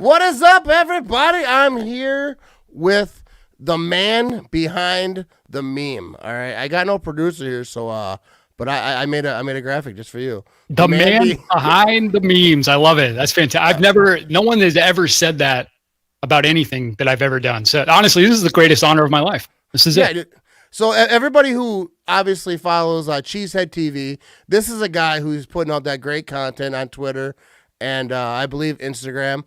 What is up, everybody? I'm here with the man behind the meme. All right, I got no producer here, so but I made a graphic just for you. The man behind the memes. I love it. That's fantastic. No one has ever said that about anything that I've ever done. So honestly, this is the greatest honor of my life. This is it. Dude. So everybody who obviously follows Cheesehead TV, this is a guy who's putting out that great content on Twitter and I believe Instagram.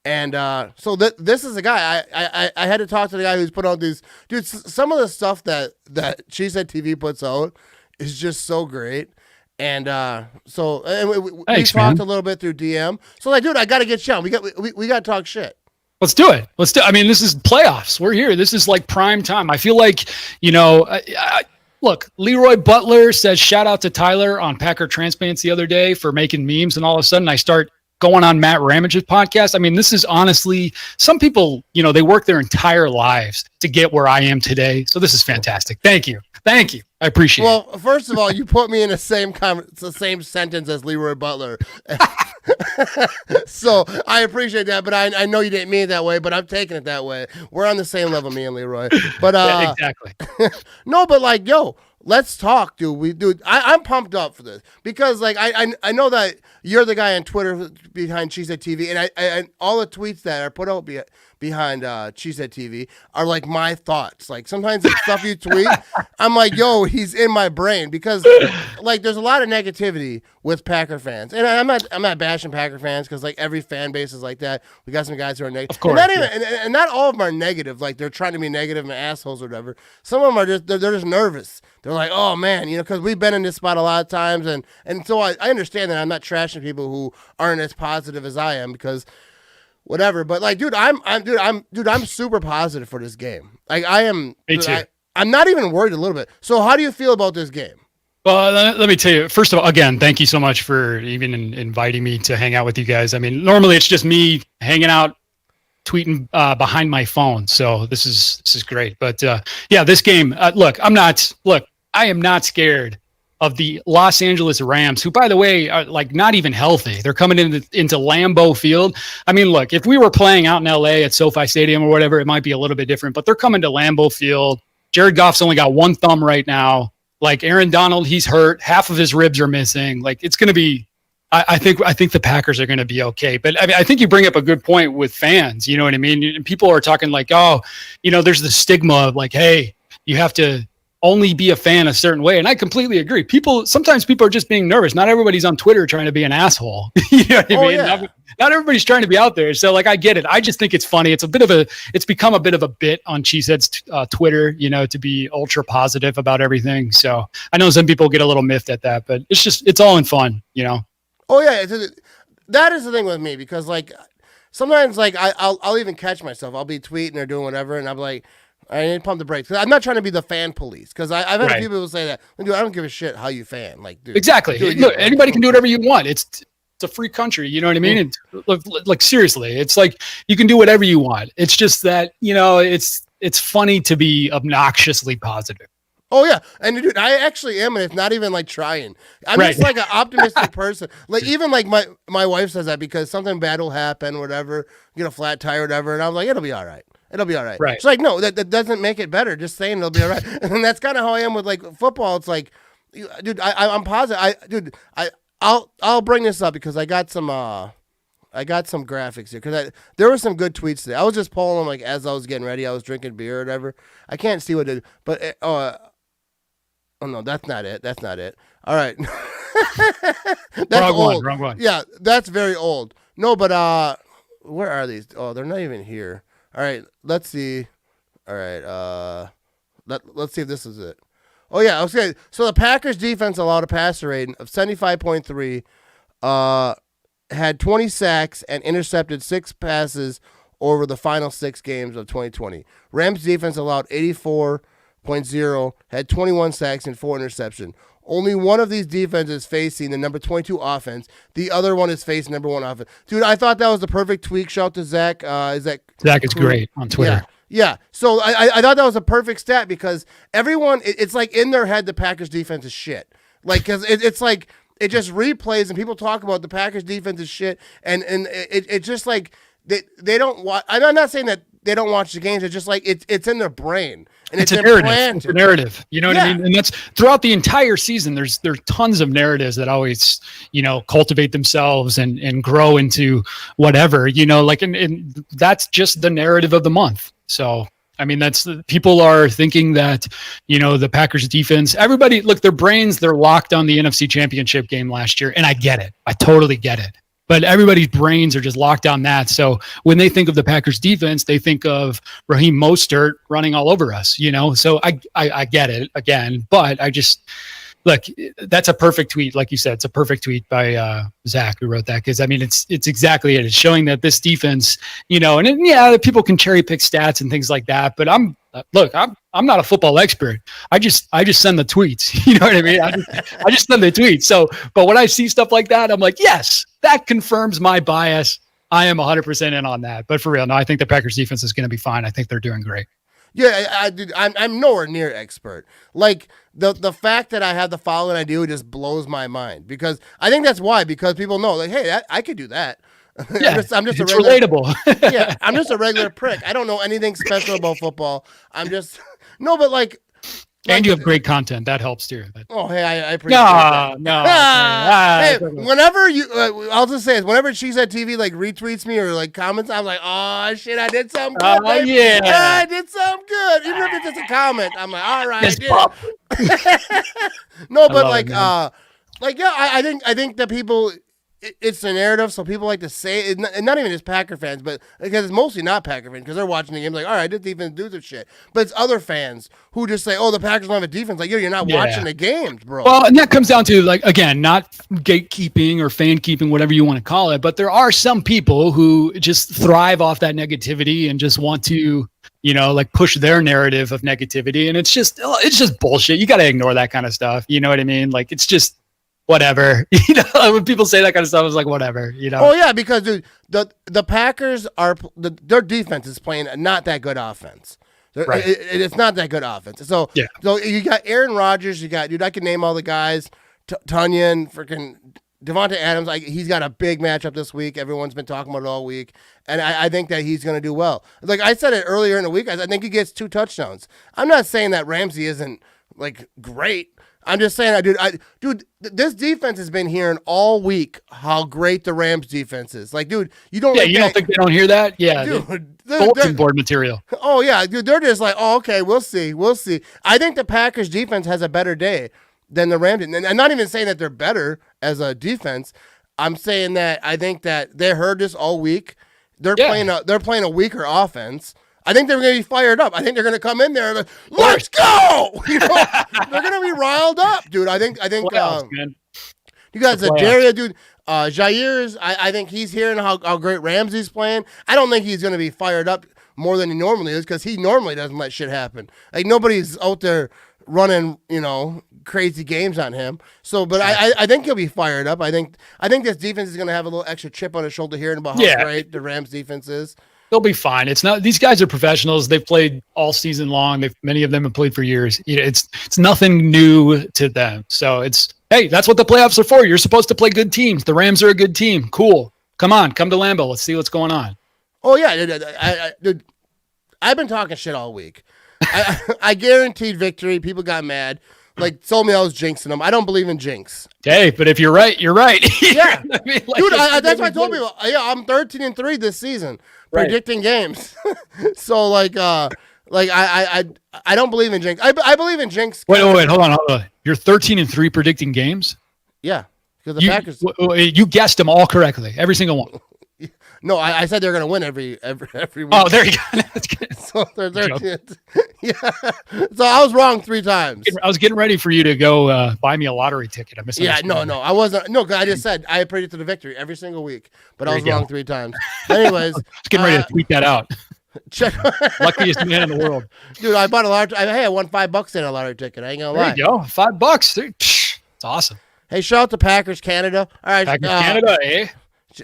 And so this is a guy. I had to talk to the guy who's put out these. Dude, some of the stuff that Cheesehead TV puts out is just so great. And we talked a little bit through DM. So like, dude, I got to get you on. We got to talk shit. Let's do it. I mean, this is playoffs. We're here. This is like prime time. I feel like, look, Leroy Butler says shout out to Tyler on Packer Transplants the other day for making memes, and all of a sudden I start going on Matt Ramage's podcast. I mean, this is honestly, some people, they work their entire lives to get where I am today. So this is fantastic. Thank you. I appreciate it. Well, first of all, you put me in the same sentence as Leroy Butler. So I appreciate that, but I know you didn't mean it that way, but I'm taking it that way. We're on the same level, me and Leroy. But yeah, exactly. No, but like, yo, let's talk, dude. I'm pumped up for this because like I know that you're the guy on Twitter behind Cheesehead TV, and I all the tweets that are put out behind Cheesehead TV are like my thoughts. Like sometimes the stuff you tweet, I'm like, yo, he's in my brain because like there's a lot of negativity with Packer fans, and I'm not bashing Packer fans because like every fan base is like that. We got some guys who are negative, of course, and not all of them are negative. Like they're trying to be negative and assholes or whatever. Some of them are just they're just nervous. They're like, oh man, because we've been in this spot a lot of times, and so I understand that I'm not trashing people who aren't as positive as I am because whatever. But like, dude, I'm super positive for this game. Like I am. Me too. I'm not even worried a little bit. So how do you feel about this game? Well, let me tell you, first of all, again, thank you so much for even inviting me to hang out with you guys. I mean, normally it's just me hanging out, tweeting behind my phone. So this is great. But yeah, this game, I am not scared of the Los Angeles Rams, who, by the way, are like not even healthy. They're coming into Lambeau Field. I mean, look, if we were playing out in LA at SoFi Stadium or whatever, it might be a little bit different, but they're coming to Lambeau Field. Jared Goff's only got one thumb right now. Like Aaron Donald, he's hurt. Half of his ribs are missing. Like it's going to be, I think the Packers are going to be okay. But I mean, I think you bring up a good point with fans. You know what I mean? And people are talking like, oh, there's the stigma of like, hey, you have to only be a fan a certain way. And I completely agree. Sometimes people are just being nervous. Not everybody's on Twitter trying to be an asshole. You know what I mean? Yeah. Not everybody's trying to be out there. So like, I get it. I just think it's funny. It's become a bit of a bit on Cheesehead's Twitter, to be ultra positive about everything. So I know some people get a little miffed at that, but it's all in fun, Oh yeah. That is the thing with me because like sometimes like I'll even catch myself. I'll be tweeting or doing whatever. And I'm like, I need to pump the brakes. I'm not trying to be the fan police because I've had a few people say that. Dude, I don't give a shit how you fan. Like, dude, exactly. Look, anybody can do whatever you want. It's a free country. You know what I mean? And, like seriously, it's like you can do whatever you want. It's just that it's funny to be obnoxiously positive. Oh yeah, and dude, I actually am, and it's not even like trying. I'm just like an optimistic person. Like even like my wife says that because something bad will happen, whatever, get a flat tire, whatever, and I'm like, it'll be all right. It'll be all right. Right. It's like, no, that doesn't make it better. Just saying it'll be all right. And that's kind of how I am with like football. It's like, dude, I'm positive. I'll bring this up because I got some graphics here because there were some good tweets today. I was just pulling them like as I was getting ready. I was drinking beer or whatever. I can't see what it, but oh no, that's not it. That's not it. All right. That's old. Wrong one. Yeah, that's very old. No, but where are these? Oh, they're not even here. All right, let's see. All right, let's see if this is it. Oh yeah, okay. So the Packers defense allowed a passer rating of 75.3, had 20 sacks and intercepted 6 passes over the final 6 games of 2020. Rams defense allowed 84.0, had 21 sacks and 4 interceptions. Only one of these defenses facing the number 22 offense. The other one is facing number 1 offense. Dude, I thought that was the perfect tweak. Shout out to Zach. Zach is great on Twitter. Yeah. So I thought that was a perfect stat because everyone, it's like in their head the Packers defense is shit. Like, because it's like it just replays and people talk about the Packers defense is shit. And it just like they don't watch. I'm not saying that they don't watch the games. It's just like it's in their brain and it's a implanted. narrative. It's a narrative. You know what I mean? And that's throughout the entire season. There's tons of narratives that always, cultivate themselves and grow into whatever, like, and that's just the narrative of the month. So, I mean, people are thinking that, the Packers defense, everybody, look, their brains, they're locked on the NFC Championship game last year. And I get it. I totally get it. But everybody's brains are just locked on that. So when they think of the Packers defense, they think of Raheem Mostert running all over us, So I get it again, but I just look. That's a perfect tweet, like you said. It's a perfect tweet by Zach who wrote that, because I mean it's exactly it. It's showing that this defense, and people can cherry pick stats and things like that. But I'm not a football expert. I just send the tweets. You know what I mean? I just send the tweets. So, but when I see stuff like that, I'm like, yes, that confirms my bias. I am 100% in on that. But for real, no, I think the Packers defense is going to be fine. I think they're doing great. Yeah, I'm nowhere near expert. Like the fact that I have the following I do just blows my mind, because I think that's why, because people know, like, hey, I could do that. Yeah, I'm just relatable. Yeah, I'm just a regular prick. I don't know anything special about football. I'm just but like. And you have great content. That helps too. Oh, hey, I appreciate that. No. Hey, whenever I'll just say it. Whenever She's at TV like retweets me or like comments, I'm like, oh shit, I did something good. Yeah, I did something good. Even if it's just a comment, I'm like, all right, I did. No, but I think that people. It's the narrative, so people like to say it, and not even just Packer fans, but because it's mostly not Packer fans, because they're watching the game like, all right, this defense do this shit. But it's other fans who just say, oh, the Packers don't have a defense. Like, you're not watching the games, bro. Well, and that comes down to, like, again, not gatekeeping or fan keeping, whatever you want to call it, but there are some people who just thrive off that negativity and just want to, like, push their narrative of negativity, and it's just bullshit. You got to ignore that kind of stuff. You know what I mean? Like, it's just whatever. When people say that kind of stuff, it's like whatever. Oh yeah, because dude, the Packers their defense is playing not that good offense. Right. It's not that good offense. So yeah. So you got Aaron Rodgers. You got, dude, I can name all the guys. Tunyon, freaking Devontae Adams. He's got a big matchup this week. Everyone's been talking about it all week, and I think that he's going to do well. Like I said it earlier in the week, I think he gets 2 touchdowns. I'm not saying that Ramsey isn't like great. I'm just saying, dude, this defense has been hearing all week how great the Rams defense is. Like, dude, you don't. Yeah, you don't think they don't hear that? Yeah, dude, bulletin board material. Oh yeah, dude, they're just like, oh, okay, we'll see. I think the Packers defense has a better day than the Rams, and I'm not even saying that they're better as a defense. I'm saying that I think that they heard this all week. They're playing a weaker offense. I think they're going to be fired up. I think they're going to come in there and like, let's go. They're going to be riled up, dude. I think. You guys, Jaria, dude. Jair's. I think he's hearing how great Ramsey's playing. I don't think he's going to be fired up more than he normally is, because he normally doesn't let shit happen. Like, nobody's out there running, crazy games on him. So, but I think he'll be fired up. I think this defense is going to have a little extra chip on his shoulder hearing about how great the Rams defense is. They'll be fine. It's not, these guys are professionals. They've played all season long. Many of them have played for years. It's nothing new to them. So hey, that's what the playoffs are for. You're supposed to play good teams. The Rams are a good team. Cool. Come to Lambeau. Let's see what's going on. Oh yeah, dude, I've been talking shit all week. I guaranteed victory. People got mad. Like, told me I was jinxing them. I don't believe in jinx. Hey, but if you're right, you're right. Yeah. I mean, like, dude, that's what I told people. Yeah, I'm 13-3 this season, predicting games. So, I don't believe in jinx. I believe in jinx. Wait, hold on. You're 13-3 predicting games? Yeah, because the Packers. You guessed them all correctly, every single one. No, I said they're going to win every week. Oh, there you go. That's good. So they're 13. Yeah. So I was wrong 3 times. I was getting ready for you to go buy me a lottery ticket. I missed. Yeah, no, I wasn't. No, because I just said I predicted the victory every single week, but I was wrong 3 times. Anyways, just getting ready to tweet that out. Check. Luckiest man in the world, dude. I bought a lottery. Hey, I won $5 in a lottery ticket. I ain't gonna lie. There you go, $5, dude. It's awesome. Hey, shout out to Packers Canada. All right, Packers Canada, eh?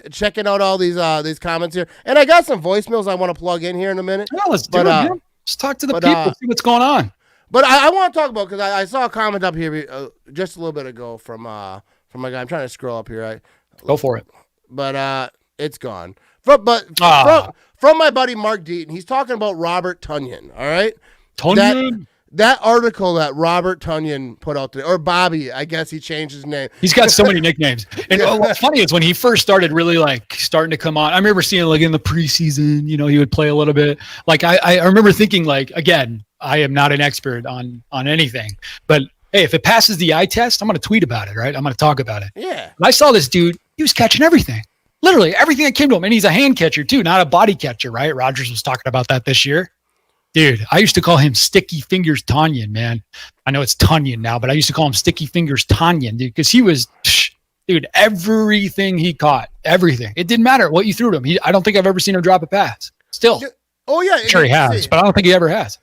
Checking out all these comments here, and I got some voicemails I want to plug in here in a minute. Yeah, let's do it. Man. Let's talk to the people, see what's going on. But I want to talk about, because I saw a comment up here just a little bit ago from a guy. I'm trying to scroll up here. Go for it. But it's gone. From my buddy Mark Deaton, he's talking about Robert Tonyan. All right, Tonyan. That article that Robert Tonyan put out there, or Bobby, I guess he changed his name. He's got so many nicknames. And what's funny is when he first started really like starting to come on, I remember seeing like in the preseason, you know, he would play a little bit. Like I remember thinking like, again, I am not an expert on anything, but hey, if it passes the eye test, I'm going to tweet about it, right? I'm going to talk about it. Yeah. And I saw this dude, he was catching everything. Literally everything that came to him. And he's a hand catcher too, not a body catcher, right? Rodgers was talking about that this year. Dude, I used to call him Sticky Fingers Tonyan, man. I know it's Tonyan now, but I used to call him Sticky Fingers Tonyan, dude, because he was, dude, everything he caught, everything. It didn't matter what you threw to him. I don't think I've ever seen him drop a pass. Still. Oh, yeah. Sure he has, but I don't think he ever has.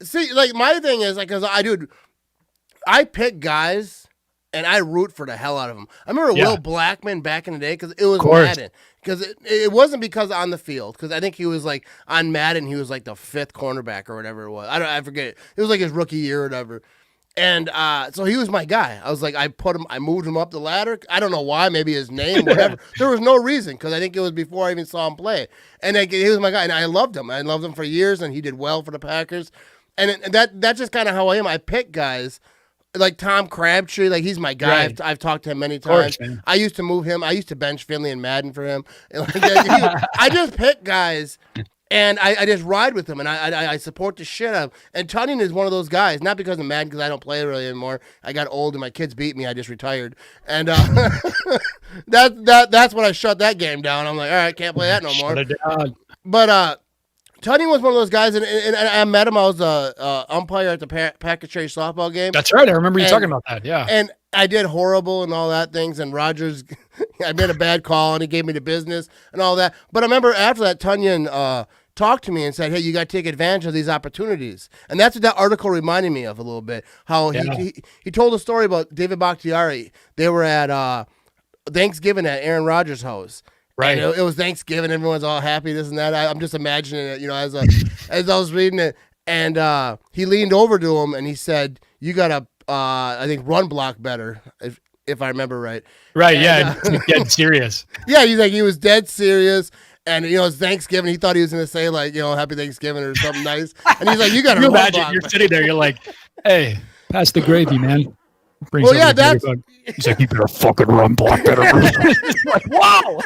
See, like, my thing is, like, because I pick guys, and I root for the hell out of them. I remember Will Blackman back in the day, because it was Madden. Because it wasn't because on the field, because I think he was like on Madden, he was like the 5th cornerback or whatever it was. I forget it. It was like his rookie year or whatever. And so he was my guy. I was like, I moved him up the ladder. I don't know why, maybe his name, whatever. There was no reason, because I think it was before I even saw him play. And he was my guy, and I loved him. I loved him for years, and he did well for the Packers. And that's just kind of how I am. I pick guys. Like Tom Crabtree, like he's my guy. Right. I've talked to him many times. Course, I used to move him. I used to bench Finley and Madden for him. I just pick guys, and I just ride with them, and I support the shit out of him. And Tonyan is one of those guys, not because of Madden, because I don't play really anymore. I got old, and my kids beat me. I just retired, and that's when I shut that game down. I'm like, all right, can't play that no more. Shut it down. But Tonyan was one of those guys, and I met him. I was a umpire at the Packers Cherry softball game. That's right. I remember you talking about that. Yeah. And I did horrible and all that things. And Rodgers, I made a bad call, and he gave me the business and all that. But I remember after that, Tonyan talked to me and said, "Hey, you got to take advantage of these opportunities." And that's what that article reminded me of a little bit. How he told a story about David Bakhtiari. They were at Thanksgiving at Aaron Rodgers' house. Right. And it was Thanksgiving. Everyone's all happy, this and that. I'm just imagining it, you know, as I was reading it. And he leaned over to him and he said, "You got to, I think, run block better, if I remember right." Right, and, yeah. Dead serious. Yeah, he was dead serious. And, you know, it's Thanksgiving. He thought he was going to say, like, you know, Happy Thanksgiving or something nice. And he's like, "You got to run imagine block." You're sitting there, you're like, "Hey, pass the gravy, man." Well, yeah, that's. He's like, "You better fucking run block better." Like, wow.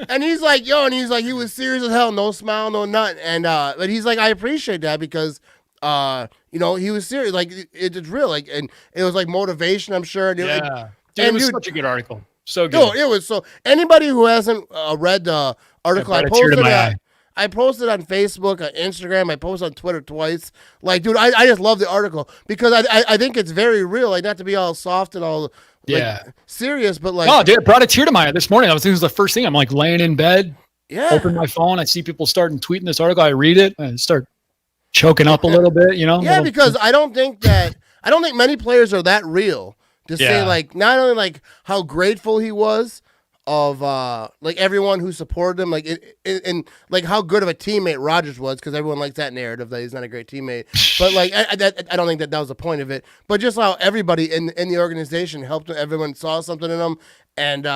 And he's like, yo, and he's like, he was serious as hell, no smile, no nothing. And but he's like, I appreciate that because you know, he was serious. Like it's real. Like, and it was like motivation, I'm sure. And it was such a good article. So good. No, it was so. Anybody who hasn't read the article, I posted on Facebook, on Instagram, I posted on Twitter twice. Like, dude, I just love the article because I think it's very real. Like, not to be all soft and all serious, but like. Oh, dude, it brought a tear to my eye this morning. I was thinking it was the first thing. I'm like laying in bed, open my phone, I see people starting tweeting this article. I read it and start choking up a little bit, you know? Yeah, because I don't think many players are that real to say like not only like how grateful he was of like everyone who supported him, like and like how good of a teammate Rodgers was, because everyone likes that narrative that he's not a great teammate. But like I don't think that was the point of it. But just how everybody in the organization helped him, everyone saw something in him, and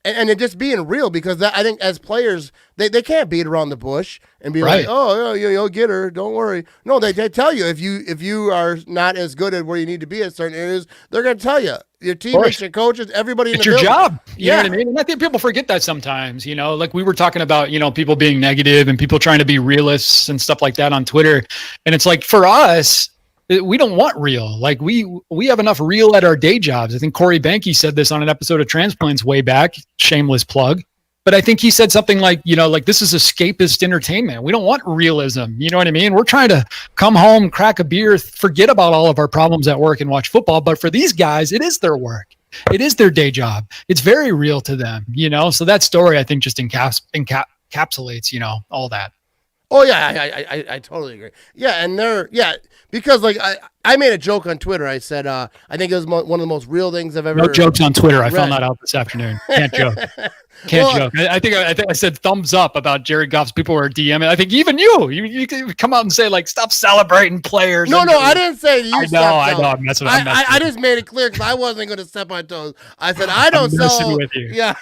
it just being real, because I think as players they can't beat around the bush and be like, oh yeah, you'll get her, don't worry. No, they tell you if you are not as good at where you need to be at certain areas, they're gonna tell you. Your teammates, your coaches, everybody in the building. It's your job. You know what I mean? And I think people forget that sometimes, you know, like we were talking about, you know, people being negative and people trying to be realists and stuff like that on Twitter. And it's like, for us, we don't want real. Like we have enough real at our day jobs. I think Corey Banke said this on an episode of Transplants way back, shameless plug. But I think he said something like, you know, like this is escapist entertainment. We don't want realism. You know what I mean? We're trying to come home, crack a beer, forget about all of our problems at work and watch football. But for these guys, it is their work. It is their day job. It's very real to them, you know? So that story, I think, just encapsulates, you know, all that. Oh, yeah, I totally agree. Yeah, and Because like I made a joke on Twitter. I said I think it was one of the most real things I've ever. No jokes on Twitter. I read. found that out this afternoon. Can't joke. Can't joke. I think I said thumbs up about Jared Goff's. People were DMing. I think even you come out and say like, stop celebrating players. No, I didn't say you. I know. I'm messing. I just made it clear because I wasn't going to step on toes. I said I don't sell. With you. Yeah,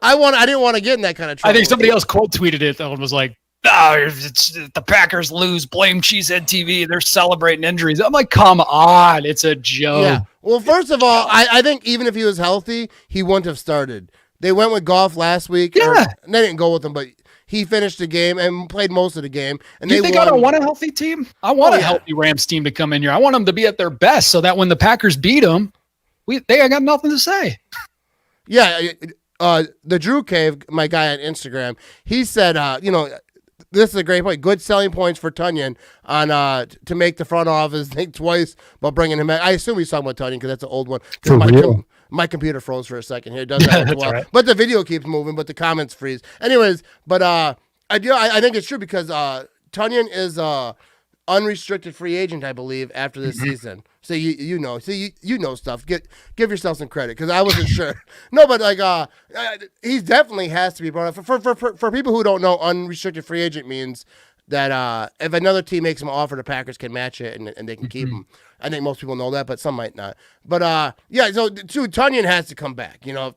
I didn't want to get in that kind of trouble. I think somebody else quote tweeted it and was like, "Oh, the Packers lose. Blame Cheesehead TV. They're celebrating injuries." I'm like, come on, it's a joke. Yeah. Well, first of all, I think even if he was healthy, he wouldn't have started. They went with Goff last week. Yeah. They didn't go with him, but he finished the game and played most of the game. And you think I don't want a healthy team? I want a healthy Rams team to come in here. I want them to be at their best so that when the Packers beat them, they got nothing to say. Yeah. The Drew Cave, my guy on Instagram, he said, this is a great point. Good selling points for Tunyon on to make the front office think twice about bringing him back. I assume he's talking about Tunyon because that's an old one. For real. My computer froze for a second here. It does that as well. Right. But the video keeps moving, but the comments freeze. Anyways, but I think it's true because Tunyon is unrestricted free agent, I believe, after this season. So you know stuff. Give yourself some credit because I wasn't sure. No, but like he definitely has to be brought up. For people who don't know, unrestricted free agent means that if another team makes him an offer, the Packers can match it and they can keep him. I think most people know that, but some might not. But so Tunyon has to come back. You know,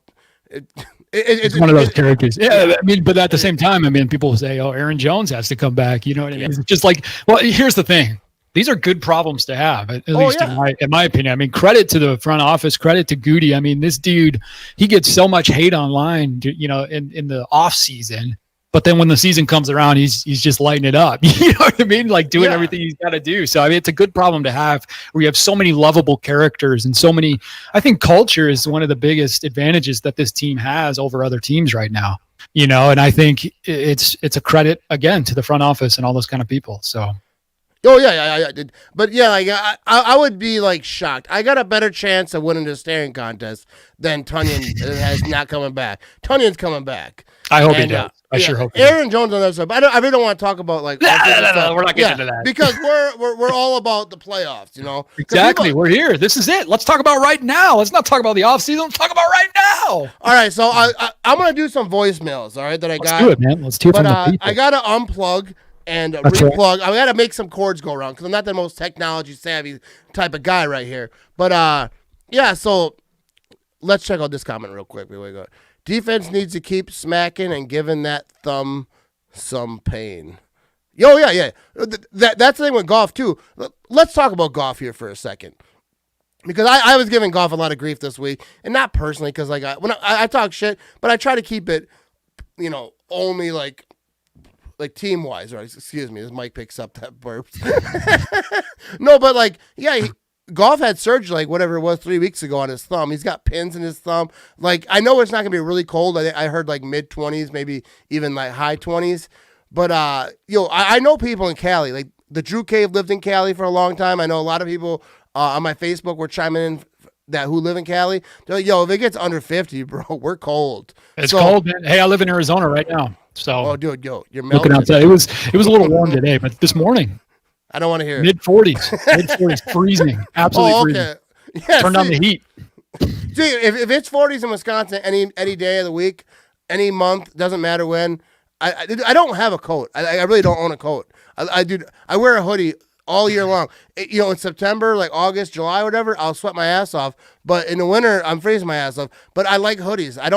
it's one of those characters. Yeah, I mean, but at the same time, I mean, people say, "Oh, Aaron Jones has to come back." You know what I mean? It's just like, well, here's the thing. These are good problems to have, at least in my opinion. I mean, credit to the front office, credit to Goody. I mean, this dude, he gets so much hate online, you know, in the off season. But then when the season comes around, he's just lighting it up. You know what I mean? Like doing everything he's got to do. So I mean, it's a good problem to have where you have so many lovable characters and so many. I think culture is one of the biggest advantages that this team has over other teams right now. You know, and I think it's a credit again to the front office and all those kind of people. So. Oh yeah. But yeah, like I would be like shocked. I got a better chance of winning the staring contest than Tunyon has not coming back. Tunyon's coming back. I hope he does. I sure hope. Aaron Jones on that side, but I really don't want to talk about like. No, we're not getting into that because we're all about the playoffs, you know. Exactly, we're here. This is it. Let's talk about right now. Let's not talk about the offseason. Let's talk about right now. All right, so I'm gonna do some voicemails. All right, that I got. Let's do it, man. Let's hear from the people. I gotta unplug and replug. Right. I gotta make some cords go around because I'm not the most technology savvy type of guy right here. But so let's check out this comment real quick. Here we go. Defense needs to keep smacking and giving that thumb some pain. Yeah. That's the thing with Goff, too. Let's talk about Goff here for a second. Because I was giving Goff a lot of grief this week. And not personally, because like when I talk shit, but I try to keep it, you know, only like team-wise. Right? Excuse me, this mic picks up that burp. No, but like, yeah, Goff had surgery, like whatever it was, 3 weeks ago on his thumb. He's got pins in his thumb. Like, I know it's not going to be really cold. I heard like mid-20s, maybe even like high 20s. But, I know people in Cali. Like, the Drew Cave lived in Cali for a long time. I know a lot of people on my Facebook were chiming in who live in Cali. They're like, if it gets under 50, bro, we're cold. It's cold, man. Hey, I live in Arizona right now. So, oh, dude, you're melting. Looking outside. It was a little warm today, but this morning. I don't want to hear it. Mid-40s, freezing, absolutely freezing. Yeah, turn down the heat. See, if it's 40s in Wisconsin any day of the week, any month, doesn't matter when. I don't have a coat. I really don't own a coat. I wear a hoodie all year long. In September, like August, July, whatever, I'll sweat my ass off. But in the winter, I'm freezing my ass off. But I like hoodies. I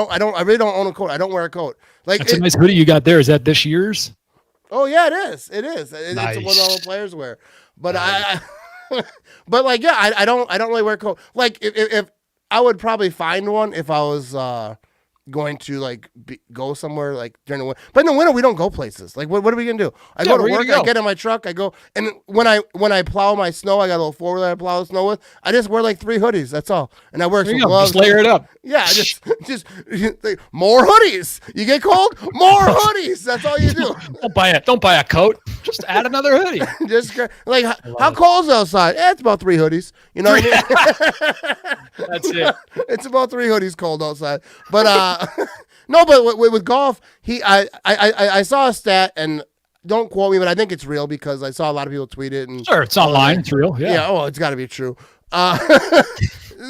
really don't own a coat. I don't wear a coat. Like that's a nice hoodie you got there. Is that this year's? Oh yeah, it is. Nice. It's what all the players wear. But nice. But like I don't really wear a coat. Like if I would probably find one if I was going to like go somewhere like during the winter. But in the winter we don't go places. Like what are we gonna do? I go to work. I get in my truck. I go, and when I plow my snow, I got a little four wheeler I plow the snow with. I just wear like 3 hoodies. That's all, and I wear some gloves. Just layer it up. Yeah, just more hoodies. You get cold, more hoodies. That's all you do. Don't buy a coat. Just add another hoodie. Just like how cold's outside? It's about 3 hoodies. You know what I mean? That's it. It's about 3 hoodies cold outside. But no, but with Goff, I saw a stat, and don't quote me, but I think it's real because I saw a lot of people tweet it. And sure, it's online. It's real. Yeah. Oh, it's got to be true.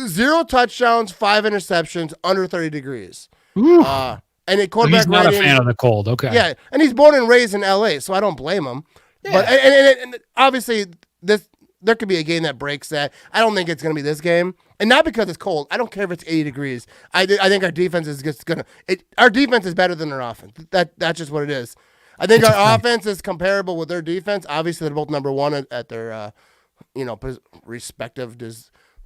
0 touchdowns, 5 interceptions, under 30 degrees. And a quarterback he's not rating, a fan of the cold. Okay. Yeah, and he's born and raised in L.A., so I don't blame him. Yeah. But and obviously there could be a game that breaks that. I don't think it's going to be this game, and not because it's cold. I don't care if it's 80 degrees. I think our defense is just going to. Our defense is better than their offense. That's just what it is. I think our offense is comparable with their defense. Obviously, they're both number one at their respective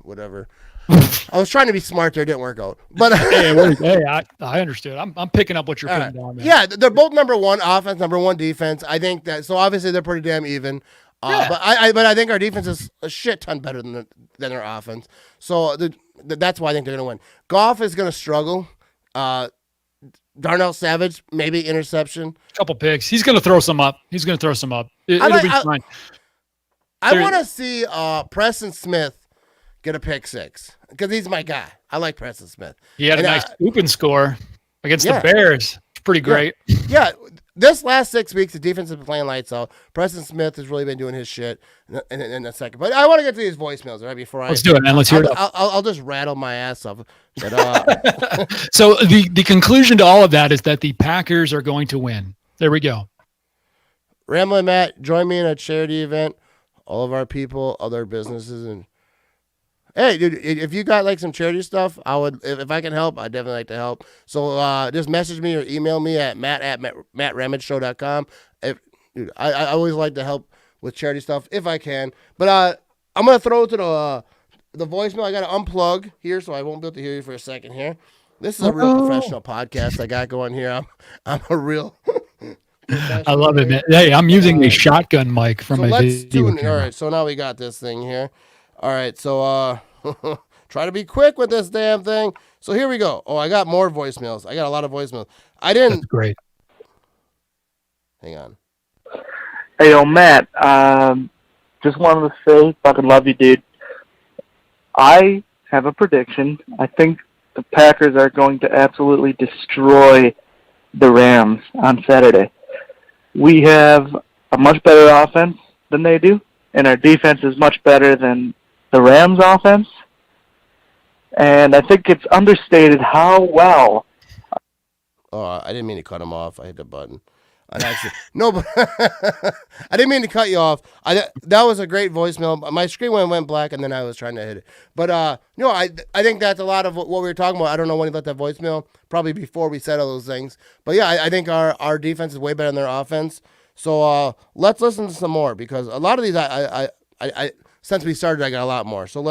whatever. I was trying to be smart there, it didn't work out. But I understood. I'm picking up what you're putting down there. Yeah, they're both number one offense, number one defense. I think that so obviously they're pretty damn even. But I think our defense is a shit ton better than their offense. So that's why I think they're gonna win. Goff is gonna struggle. Darnell Savage, maybe interception. Couple picks. He's gonna throw some up. It'll be fine. I want to see Preston Smith get a pick 6 because he's my guy. I like Preston Smith. He had a nice open score against the Bears. It's pretty great. Yeah. This last 6 weeks, the defense has been playing lights out. Preston Smith has really been doing his shit in a second. But I want to get to these voicemails right before Let's do it, man. Let's hear it. I'll just rattle my ass off. But, so the conclusion to all of that is that the Packers are going to win. There we go. Ramblin' Matt, join me in a charity event. All of our people, other businesses, and hey, dude, if you got like some charity stuff, I would. If I can help, I'd definitely like to help. So just message me or email me at matt@mattramageshow.com. Dude, I always like to help with charity stuff if I can. But I'm gonna throw it to the voicemail. I got to unplug here, so I won't be able to hear you for a second here. This is a real professional podcast I got going here. I'm a real. I love it, man. Hey, I'm using a shotgun mic from my video. All right, so now we got this thing here. All right, so try to be quick with this damn thing. So here we go. Oh, I got more voicemails. I got a lot of voicemails. That's great. Hang on. Hey, yo, Matt. Just wanted to say, fucking love you, dude. I have a prediction. I think the Packers are going to absolutely destroy the Rams on Saturday. We have a much better offense than they do, and our defense is much better than the Rams' offense. And I think it's understated how well. Oh, I didn't mean to cut him off. I hit the button. No, but I didn't mean to cut you off. That was a great voicemail. My screen went black, and then I was trying to hit it. But I think that's a lot of what we were talking about. I don't know when you left that voicemail. Probably before we said all those things. But yeah, I think our defense is way better than their offense. So let's listen to some more because a lot of these I since we started I got a lot more. So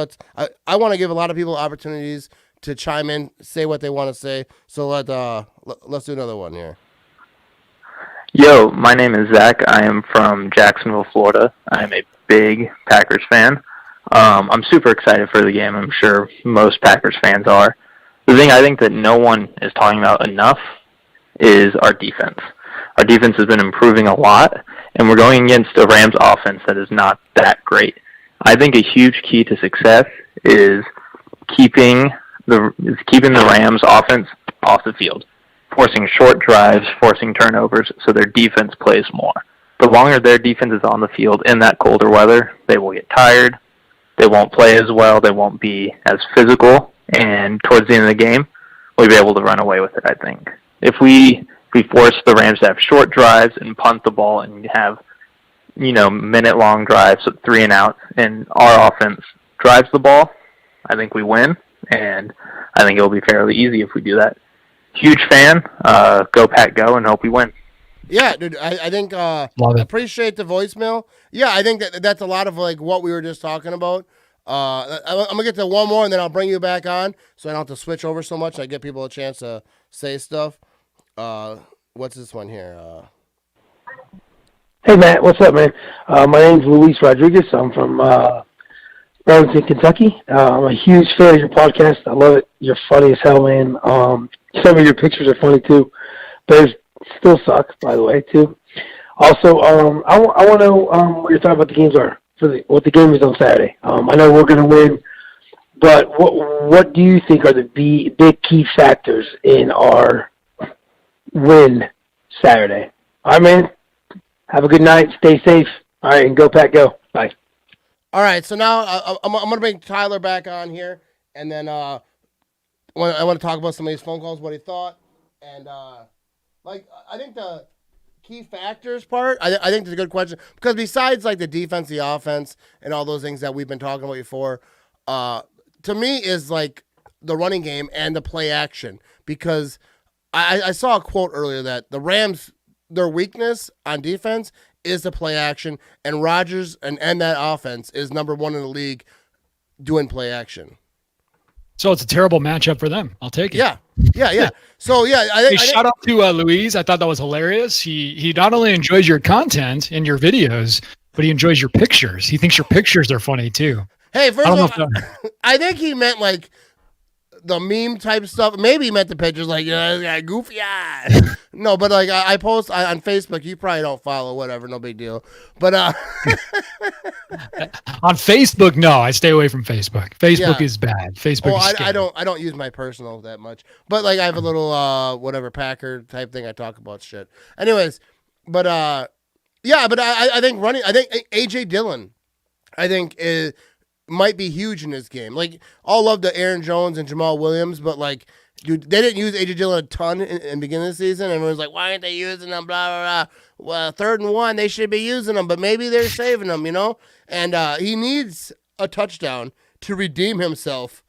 I want to give a lot of people opportunities to chime in, say what they want to say. So let's do another one here. Yo, my name is Zach. I am from Jacksonville, Florida. I am a big Packers fan. I'm super excited for the game. I'm sure most Packers fans are. The thing I think that no one is talking about enough is our defense. Our defense has been improving a lot, and we're going against a Rams offense that is not that great. I think a huge key to success is keeping the Rams offense off the field, forcing short drives, forcing turnovers, so their defense plays more. The longer their defense is on the field in that colder weather, they will get tired, they won't play as well, they won't be as physical, and towards the end of the game, we'll be able to run away with it, I think. If we force the Rams to have short drives and punt the ball and have, minute-long drives, 3 and out, and our offense drives the ball, I think we win, and I think it'll be fairly easy if we do that. Huge fan. Go Pack Go, and hope we win. Yeah, dude. I think appreciate the voicemail. Yeah, I think that's a lot of like what we were just talking about. I'm gonna get to one more, and then I'll bring you back on, so I don't have to switch over so much. I give people a chance to say stuff. What's this one here? Hey Matt, what's up, man? My name's Luis Rodriguez. I'm from Burlington, Kentucky. I'm a huge fan of your podcast. I love it. You're funny as hell, man. Some of your pictures are funny too. Bears still suck, by the way, too. Also, I want to know what your thoughts about the games are what the game is on Saturday. I know we're going to win, but what do you think are the big key factors in our win Saturday? All right, man. Have a good night. Stay safe. All right, and go Pack, go. Bye. All right, so now I'm going to bring Tyler back on here, and then I want to talk about some of these phone calls, what he thought, and I think the key factors part, I think it's a good question, because besides like the defense, the offense, and all those things that we've been talking about before, to me is like the running game and the play action, because I saw a quote earlier that the Rams, their weakness on defense is the play action, and Rodgers and that offense is number one in the league doing play action. So it's a terrible matchup for them. I'll take it. Yeah. So yeah, I think shout out to Louise. I thought that was hilarious. He not only enjoys your content and your videos, but he enjoys your pictures. He thinks your pictures are funny too. Hey, first of all, I think he meant like the meme type stuff. Maybe he meant the pictures like, this guy goofy eyes. No, but like I post on Facebook. You probably don't follow, whatever, no big deal. But on Facebook, no, I stay away from Facebook. Facebook is bad. Facebook. I don't use my personal that much. But like I have a little whatever Packer type thing. I talk about shit. Anyways, but I think running. I think AJ Dillon, I think might be huge in this game. Like, all love to Aaron Jones and Jamal Williams, but like, dude, they didn't use AJ Dillon a ton in the beginning of the season. Everyone's like, why aren't they using them? Blah blah blah. Well, 3rd and 1, they should be using them, but maybe they're saving them, you know. And he needs a touchdown to redeem himself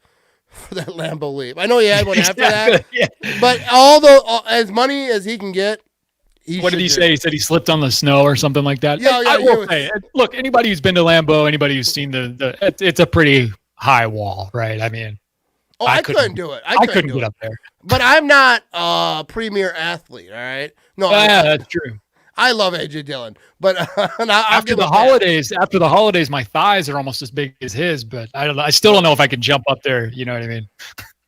for that Lambeau leap. I know he had one after that, but as money as he can get. What did he say? He said he slipped on the snow or something like that. Yeah, I will say, look, anybody who's been to Lambeau, anybody who's seen it's a pretty high wall, right? I mean, I couldn't do it. I couldn't get up there. But I'm not a premier athlete, all right? No, that's true. I love AJ Dillon, but after the holidays, my thighs are almost as big as his. But I still don't know if I can jump up there. You know what I mean?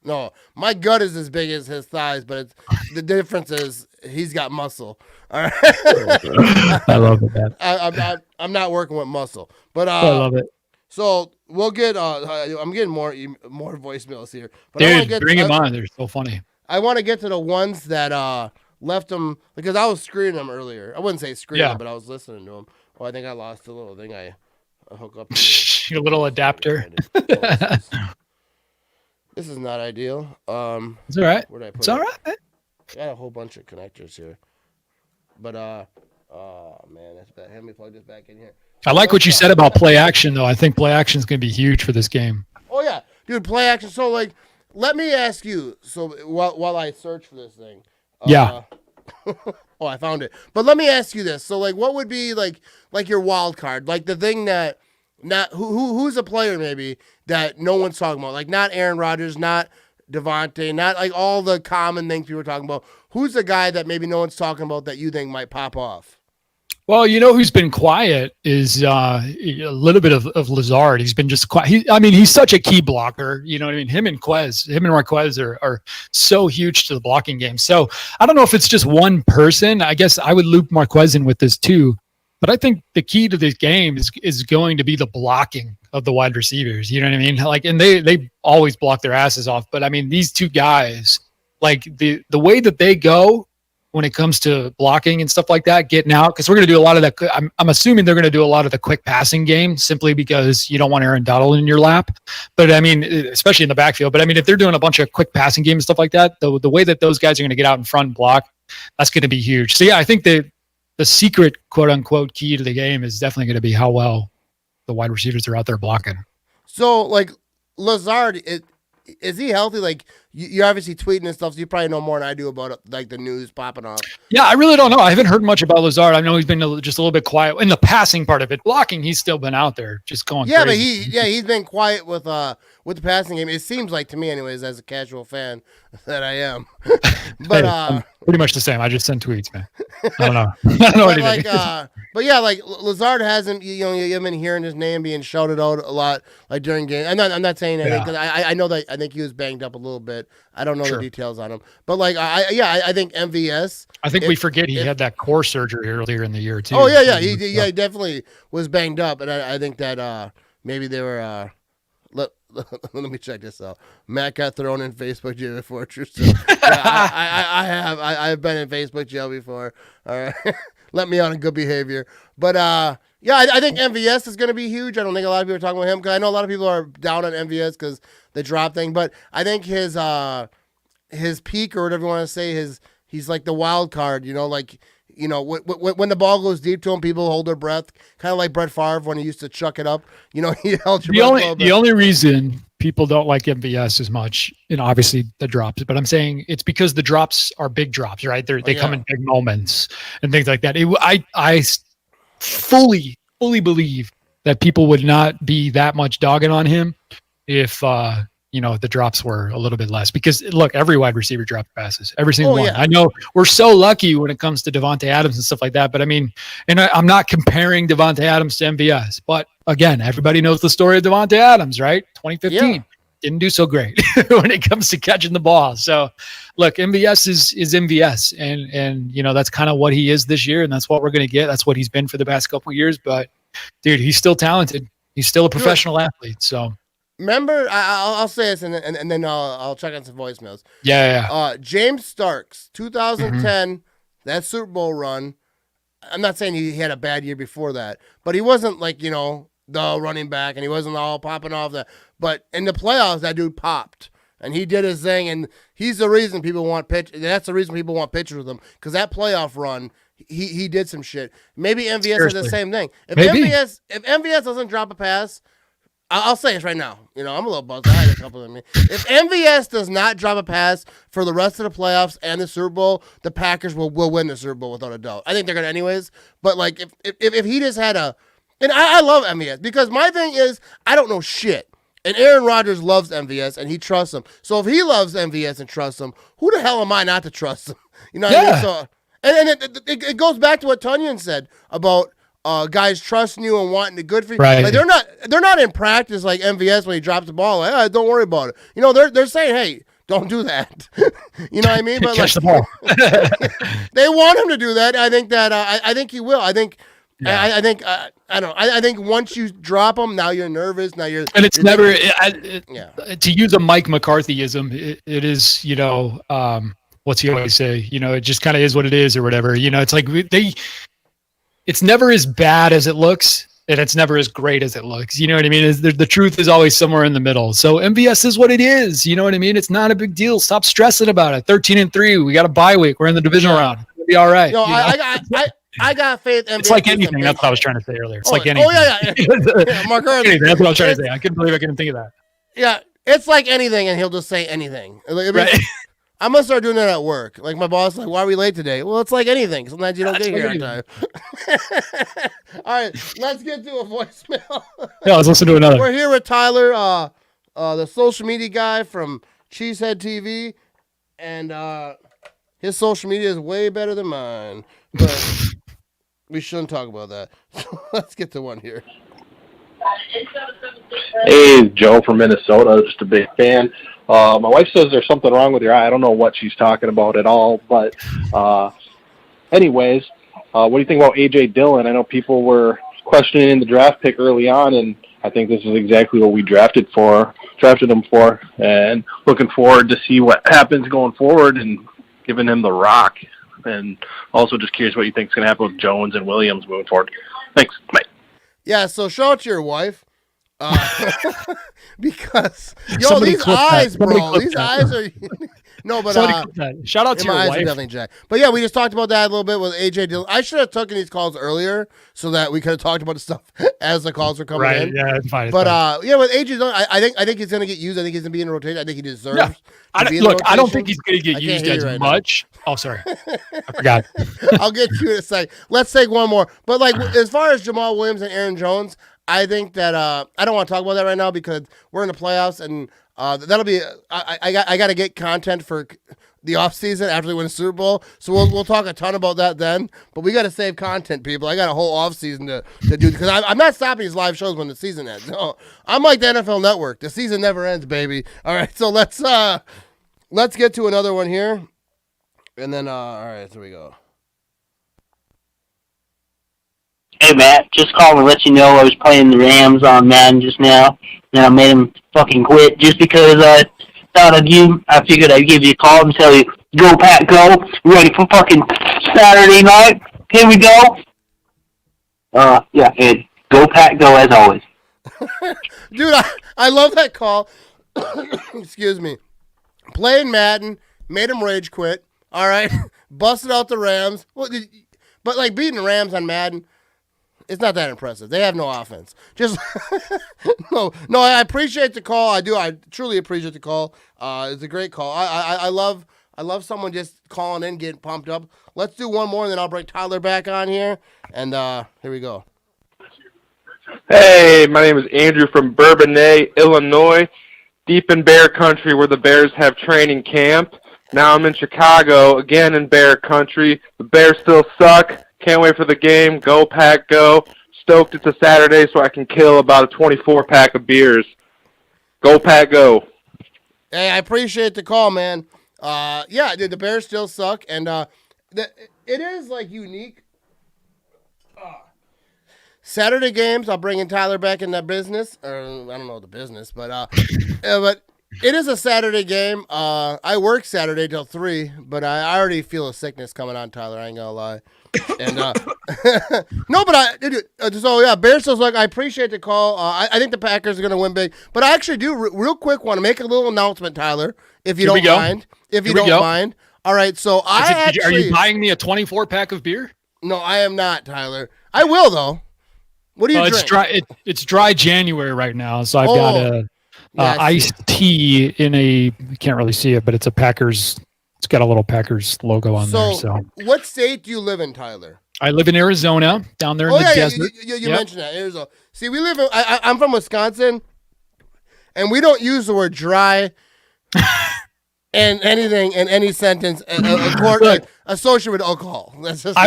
No, my gut is as big as his thighs, but the difference is he's got muscle. All right. I love that. I'm not working with muscle, but I love it. So we'll get. I'm getting more voicemails here. But dude, bring them on. They're so funny. I want to get to the ones that left them, because I was screening them earlier. I wouldn't say screening, but I was listening to them. Oh, I think I lost the little thing I hook up. Your little adapter. This is not ideal. It's all right. Where'd I put it's it? all right. I got a whole bunch of connectors here. But oh man, that's bad. Let me plug this back in here. I like what you said about play action, though. I think play action is going to be huge for this game. Oh yeah, dude, play action. So like, let me ask you. So while I search for this thing. Yeah. Oh, I found it. But let me ask you this. So like, what would be like your wild card? Like the thing that who's a player maybe that no one's talking about? Like not Aaron Rodgers, not Devontae, not like all the common things people are talking about. Who's the guy that maybe no one's talking about that you think might pop off? Well, you know who's been quiet is a little bit of Lazard. He's been just quiet. He's such a key blocker. You know what I mean? Him and Marquez are so huge to the blocking game. So I don't know if it's just one person. I guess I would loop Marquez in with this too. But I think the key to this game is going to be the blocking of the wide receivers. You know what I mean? Like, and they always block their asses off. But I mean, these two guys, like the way that they go when it comes to blocking and stuff like that, getting out, because we're going to do a lot of that. I'm assuming they're going to do a lot of the quick passing game simply because you don't want Aaron Donald in your lap. But I mean, especially in the backfield. But I mean, if they're doing a bunch of quick passing game and stuff like that, the way that those guys are going to get out in front and block, that's going to be huge. So yeah, I think the secret quote unquote key to the game is definitely going to be how well the wide receivers are out there blocking. So like Lazard, is he healthy? Like you're obviously tweeting and stuff, so you probably know more than I do about like the news popping off. Yeah, I really don't know. I haven't heard much about Lazard. I know he's been just a little bit quiet in the passing part of it. Blocking, he's still been out there just going crazy. But he's been quiet with the passing game. It seems like to me, anyways, as a casual fan that I am. But I'm pretty much the same. I just send tweets, man. I don't know. I don't know anything. But yeah, like Lazard hasn't. You haven't been hearing his name being shouted out a lot, like during games. I'm not saying anything because I know that I think he was banged up a little bit. I don't know the details on him, but like I think MVS. I think we forget he had that core surgery earlier in the year too. Oh yeah, he definitely was banged up, and I think that maybe they were. Let me check this out. Matt got thrown in Facebook jail before. True story. Yeah, I've been in Facebook jail before. All right. let me on in good behavior. But yeah, I think MVS is going to be huge. I don't think a lot of people are talking about him because I know a lot of people are down on MVS because the drop thing. But I think his peak or whatever you want to say, he's like the wild card. Like. When the ball goes deep to him, people hold their breath, kind of like Brett Favre when he used to chuck it up. He held your breath. The only reason people don't like MVS as much, and obviously the drops, but I'm saying it's because the drops are big drops, right? They come in big moments and things like that. I fully believe that people would not be that much dogging on him if the drops were a little bit less, because look, every wide receiver dropped passes, every single one. Yeah. I know we're so lucky when it comes to Devontae Adams and stuff like that, but I mean, and I'm not comparing Devontae Adams to MVS, but again, everybody knows the story of Devontae Adams, right? 2015 didn't do so great when it comes to catching the ball. So look, MVS is MVS, and that's kind of what he is this year, and that's what we're going to get. That's what he's been for the past couple of years, but dude, he's still talented. He's still a professional athlete. So remember, I'll say this, and then I'll check on some voicemails. Yeah. James Starks, 2010, that Super Bowl run. I'm not saying he had a bad year before that, but he wasn't like, the running back, and he wasn't all popping off that. But in the playoffs, that dude popped, and he did his thing, and he's the reason people want that's the reason people want pictures with him, because that playoff run, he did some shit. Maybe MVS is the same thing. If MVS doesn't drop a pass, I'll say this right now. I'm a little buzzed. I had a couple of me. If MVS does not drop a pass for the rest of the playoffs and the Super Bowl, the Packers will win the Super Bowl without a doubt. I think they're going to anyways. But, like, if he just had and I love MVS, because my thing is I don't know shit. And Aaron Rodgers loves MVS, and he trusts him. So if he loves MVS and trusts him, who the hell am I not to trust him? What I mean? So, and it goes back to what Tunyon said about guys trusting you and wanting the good for you. Right. Like they're not in practice like MVS when he drops the ball. Like, don't worry about it. They're saying, hey, don't do that. You know what I mean? But catch the ball. They want him to do that. I think that I think he will. I think. Yeah. I think I don't know. I think once you drop him, now you're nervous. Now you're and it's never to use a Mike McCarthyism. It is what's he always say? It just kind of is what it is or whatever. It's like it's never as bad as it looks, and it's never as great as it looks. You know what I mean? The truth is always somewhere in the middle. So MVS is what it is. You know what I mean? It's not a big deal. Stop stressing about it. 13-3. We got a bye week. We're in the divisional round. It'll be all right. I got faith. It's like anything. That's what I was trying to say earlier. It's like anything. Oh yeah. Mark Early. That's what I was trying to say. I couldn't believe I couldn't think of that. Yeah, it's like anything, and he'll just say anything. Right. I'm gonna start doing that at work. Like my boss, is like, why are we late today? Well, it's like anything. Sometimes you don't get here on time. All right, let's get to a voicemail. Yeah, let's listen to another. We're here with Tyler, the social media guy from Cheesehead TV, and his social media is way better than mine. But we shouldn't talk about that. So let's get to one here. Hey, Joe from Minnesota, just a big fan. My wife says there's something wrong with your eye. I don't know what she's talking about at all, but anyways, what do you think about A.J. Dillon? I know people were questioning the draft pick early on, and I think this is exactly what we drafted him for, and looking forward to see what happens going forward and giving him the rock. And also just curious what you think is going to happen with Jones and Williams moving forward. Thanks. Bye. Yeah, so shout out to your wife. Because these eyes, bro, these eyes are no, but shout out to your eyes wife. Are definitely jacked. But yeah, we just talked about that a little bit with AJ Dillon. I should have taken these calls earlier so that we could have talked about the stuff as the calls were coming in. Yeah, it's fine. With AJ Dillon, I think he's going to get used. I think he's going to be in the rotation. I think he deserves. Yeah. I don't think he's going to get used as much. Oh, sorry, I forgot. I'll get you in a sec. Let's take one more. But like as far as Jamal Williams and Aaron Jones, I think that I don't want to talk about that right now because we're in the playoffs, and that'll be I got to get content for the offseason after they win the Super Bowl. So we'll talk a ton about that then. But we got to save content, people. I got a whole offseason to do because I'm not stopping these live shows when the season ends. No, I'm like the NFL Network. The season never ends, baby. All right, so let's get to another one here, and then all right, here we go. Hey, Matt, just calling to let you know I was playing the Rams on Madden just now, and I made him fucking quit just because I thought of you. I figured I'd give you a call and tell you, go, Pat, go. Ready for fucking Saturday night? Here we go. Yeah, and go Pack, go as always. Dude, I love that call. Excuse me. Playing Madden made him rage quit. All right, busted out the Rams. But like beating the Rams on Madden, it's not that impressive. They have no offense. Just no. I appreciate the call. I do. I truly appreciate the call. It's a great call. I love someone just calling in, getting pumped up. Let's do one more, and then I'll bring Tyler back on here. And here we go. Hey, my name is Andrew from Bourbonnais, Illinois, deep in Bear Country where the Bears have training camp. Now I'm in Chicago, again in Bear Country. The Bears still suck. Can't wait for the game. Go Pack, go. Stoked it's a Saturday so I can kill about a 24-pack of beers. Go Pack, go. Hey, I appreciate the call, man. Yeah, dude, the Bears still suck, and it is like unique. Saturday games, I'll bring in Tyler back in that business. Or I don't know the business, but it is a Saturday game. I work Saturday till 3, but I already feel a sickness coming on, Tyler. I ain't gonna lie. And no, but so yeah, Bears still like. I appreciate the call. I think the Packers are gonna win big, but I actually do real quick want to make a little announcement, Tyler, if you don't mind. If you don't mind. All right, so are you buying me a 24-pack of beer? No, I am not, Tyler. I will though. What do you drink? It's dry. It's dry January right now, so I've got a iced tea in a. I can't really see it, but it's a Packers. It's got a little Packers logo on there. So, what state do you live in, Tyler? I live in Arizona, down there in the desert. You mentioned that, Arizona. See, we live in. I'm from Wisconsin, and we don't use the word dry and anything in any sentence associated with alcohol. That's just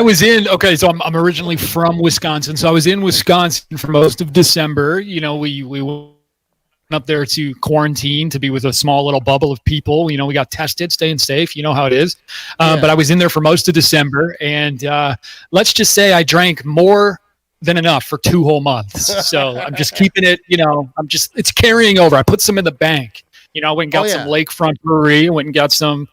so I'm originally from Wisconsin, so I was in Wisconsin for most of December. You know, we went up there to quarantine to be with a small little bubble of people. You know, we got tested, staying safe. You know how it is. But I was in there for most of December, and let's just say I drank more than enough for 2 whole months. So I'm just keeping it. You know, it's carrying over. I put some in the bank. You know, I went and got some Lakefront Brewery, went and got some,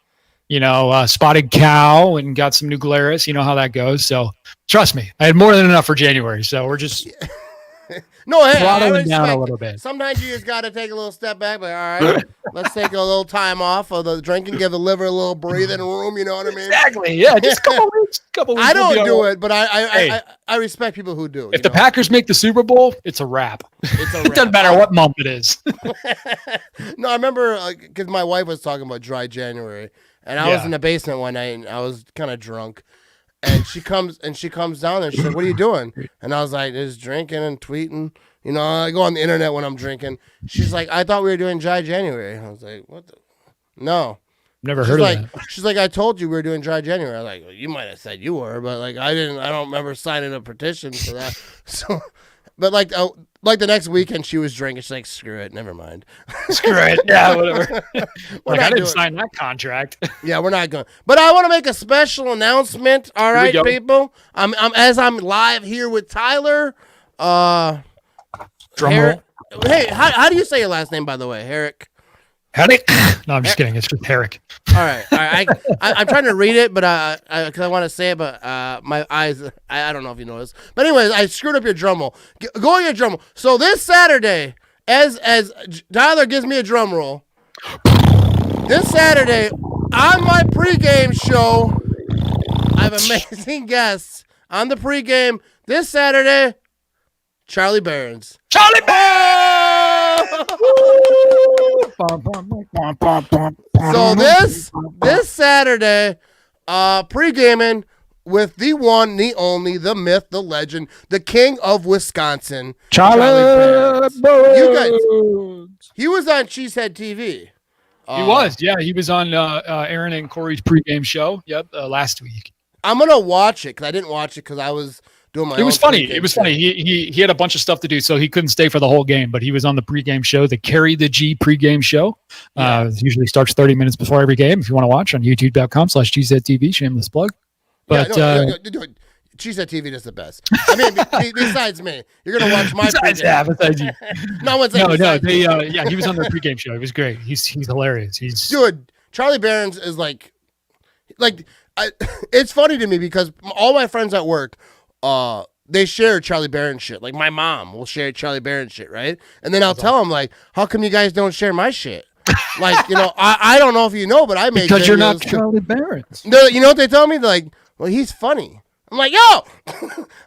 Spotted Cow, and got some New Glarus. You know how that goes. So trust me, I had more than enough for January. So we're just throttling down a little bit. Sometimes you just got to take a little step back. But all right, let's take a little time off of the drinking, give the liver a little breathing room. You know what I mean? Exactly. Yeah, just a couple weeks. I don't do it, but I respect people who do. If the Packers make the Super Bowl, it's a wrap. It doesn't matter what month it is. No, I remember because my wife was talking about dry January, and I was in the basement one night, and I was kind of drunk. And she comes down and she's like, "What are you doing?" And I was like, "Just drinking and tweeting." You know, I go on the internet when I'm drinking. She's like, "I thought we were doing dry January." I was like, "What the? No." Never heard of that. She's like, "I told you we were doing dry January." I was like, well, "You might have said you were, but like I didn't. I don't remember signing a petition for that." So, but like the next weekend she was drinking. She's like, "Screw it, never mind." Screw it, yeah, whatever. I didn't sign that contract. Yeah, we're not going. But I want to make a special announcement. All right, people. I'm live here with Tyler. Drum roll. Hey, how do you say your last name, by the way, Herrick? Herrick? No, I'm just kidding. It's just Herrick. All right. I'm trying to read it, but because I want to say it, but my eyes. I don't know if you noticed. But anyways, I screwed up your drum roll. Go on your drum roll. So this Saturday, as Tyler gives me a drum roll, this Saturday on my pregame show, I have amazing guests on the pregame this Saturday. Charlie Barons. Charlie Barons! So this Saturday, pre-gaming with the one, the only, the myth, the legend, the king of Wisconsin, Charlie Barons. You guys, he was on Cheesehead TV. He was, yeah. He was on Aaron and Corey's pregame show. Yep, last week. I'm gonna watch it because I didn't watch it because I was doing my. It was funny. It was funny. He had a bunch of stuff to do, so he couldn't stay for the whole game. But he was on the pregame show, the Carry the G pregame show. It usually starts 30 minutes before every game. If you want to watch on YouTube.com/GZTV, shameless plug. But Cheesehead TV is the best. I mean, besides me, you're gonna watch my. Besides you. No one's. No. He was on the pregame show. It was great. He's hilarious. Dude. Charlie Barons is like it's funny to me because all my friends at work, they share Charlie Barron shit. Like my mom will share Charlie Barron shit, right? And then I'll tell them like, how come you guys don't share my shit? Like, I don't know if you know, but I make because videos you're not Charlie Barron. You know what they tell me? They're like, well, he's funny. I'm like, yo,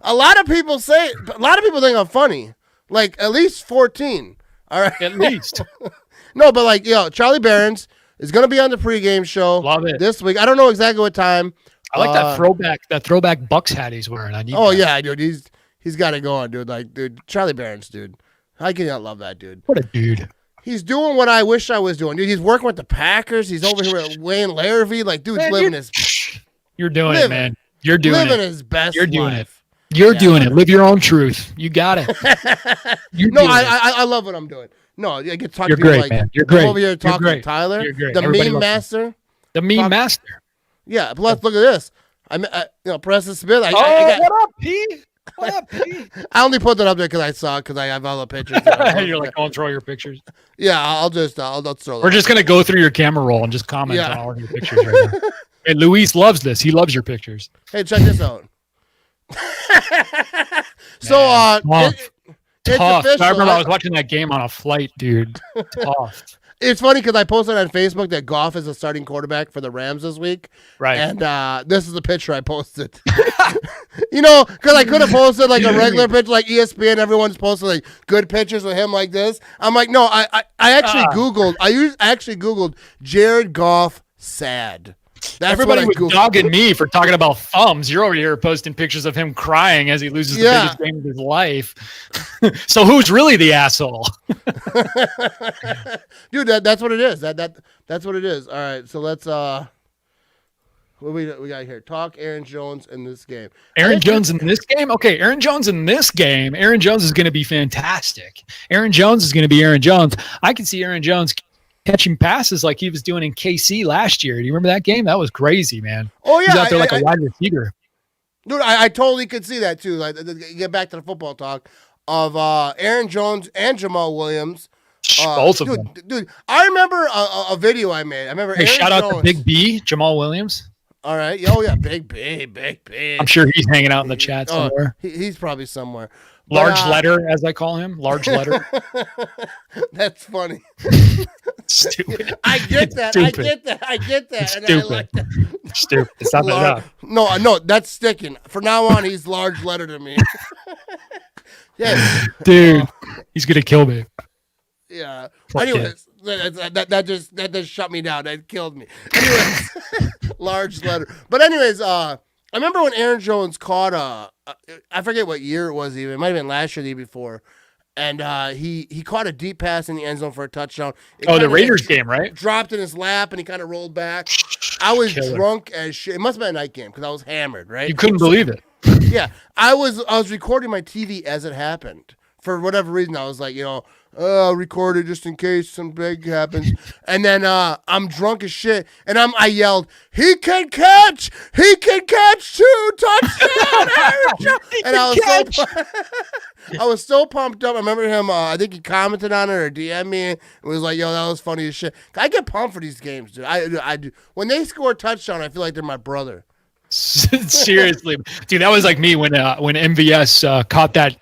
a lot of people think I'm funny. Like at least 14. All right. At least. No, but like, Charlie Barron's is going to be on the pregame show this week. I don't know exactly what time. I like that throwback Bucks hat he's wearing. I need that. Yeah, dude. He's got it going, dude. Like, dude, Charlie Barron's, dude. I cannot love that dude. What a dude. He's doing what I wish I was doing, dude. He's working with the Packers. He's over here with Wayne Larrivee. Like, dude's living his. You're doing it, man. You're doing living it. His best. You're doing life. it. You're doing it. Live your own truth. You got it. I love what I'm doing. No, I get to talk You're to great, people like man. You're great. I'm over here talking to Tyler, the meme master. The meme master. Yeah. Plus, look at this. Preston Smith. What up, P? What up, P? I only put that up there because I saw it because I have all the pictures. You're like, I'll draw your pictures. Yeah, I'll throw that. We're just gonna go through your camera roll and just comment on all of your pictures right now. Hey, Luis loves this. He loves your pictures. Hey, check this out. So, it's tough. official. I remember I was watching that game on a flight, dude. Tough. It's funny because I posted on Facebook that Goff is a starting quarterback for the Rams this week. Right. And this is the picture I posted. Because I could have posted like a regular picture like ESPN. Everyone's posting like good pictures with him like this. I'm like, no, I actually Googled. I actually Googled Jared Goff sad. Everybody was dogging me for talking about thumbs. You're over here posting pictures of him crying as he loses the biggest game of his life. So who's really the asshole? Dude, that's what it is. That's what it is. All right, so let's what we got here? Talk Aaron Jones in this game. Aaron Jones in this game? Okay, Aaron Jones in this game. Aaron Jones is going to be fantastic. Aaron Jones is going to be Aaron Jones. I can see Aaron Jones catching passes like he was doing in KC last year. Do you remember that game? That was crazy, man. Oh, yeah. He's out there like a wide receiver. Dude, I totally could see that, too. Like, get back to the football talk of Aaron Jones and Jamal Williams. Both of them. Dude, I remember a video I made. I remember Aaron shout Jones. out to Big B, Jamal Williams. All right. Oh, yeah, Big B. I'm sure he's hanging out in the chat somewhere. He's probably somewhere. Large letter, as I call him. Large letter. That's funny. Stupid. I get that. Stupid. I get that. It's and stupid. I like that. Stupid. Stop that up. No, that's sticking. From now on, he's large letter to me. Yes. Dude, he's going to kill me. Yeah. Anyways, that just shut me down. That killed me. Anyways, large letter. But anyways, I remember when Aaron Jones caught I forget what year it was even. It might have been last year, the year before. And he caught a deep pass in the end zone for a touchdown. The Raiders game, right? Dropped in his lap, and he kind of rolled back. I was drunk as shit. It must have been a night game because I was hammered, right? You couldn't believe it. Yeah. I was recording my TV as it happened. For whatever reason, I was like, record it just in case some big happens. And then I'm drunk as shit, and I yelled, "He can catch! He can catch too! Touchdown, Aaron Jones!" And I was so pumped up. I remember him. I think he commented on it or DM me. It was like, "Yo, that was funny as shit." I get pumped for these games, dude. I do. When they score a touchdown, I feel like they're my brother. Seriously, dude, that was like me when MVS caught that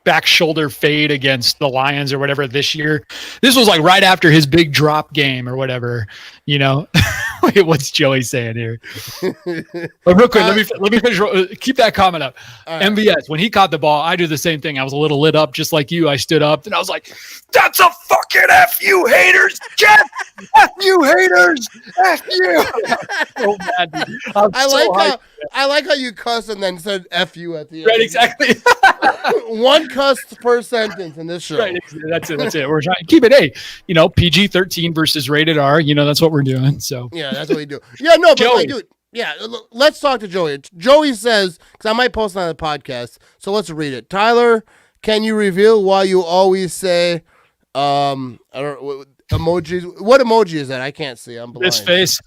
back shoulder fade against the Lions or whatever this year. This was like right after his big drop game or whatever, Wait, what's Joey saying here? But real quick, let me finish. Keep that comment up. Right. MVS, when he caught the ball, I do the same thing. I was a little lit up, just like you. I stood up and I was like, "That's a fucking F you haters, Jeff! F you haters! F you!" So mad, dude. I like how you cuss and then said "F you" at the end. Right, exactly. One cuss per sentence in this show. Right, that's it. We're trying to keep it PG-13 versus rated R. That's what we're doing. So yeah, that's what we do. Yeah, no, but Joey. dude, yeah, let's talk to Joey. Joey says, because I might post it on the podcast, so let's read it. Tyler, can you reveal why you always say, I don't emojis? What emoji is that? I can't see. I'm blind. This face.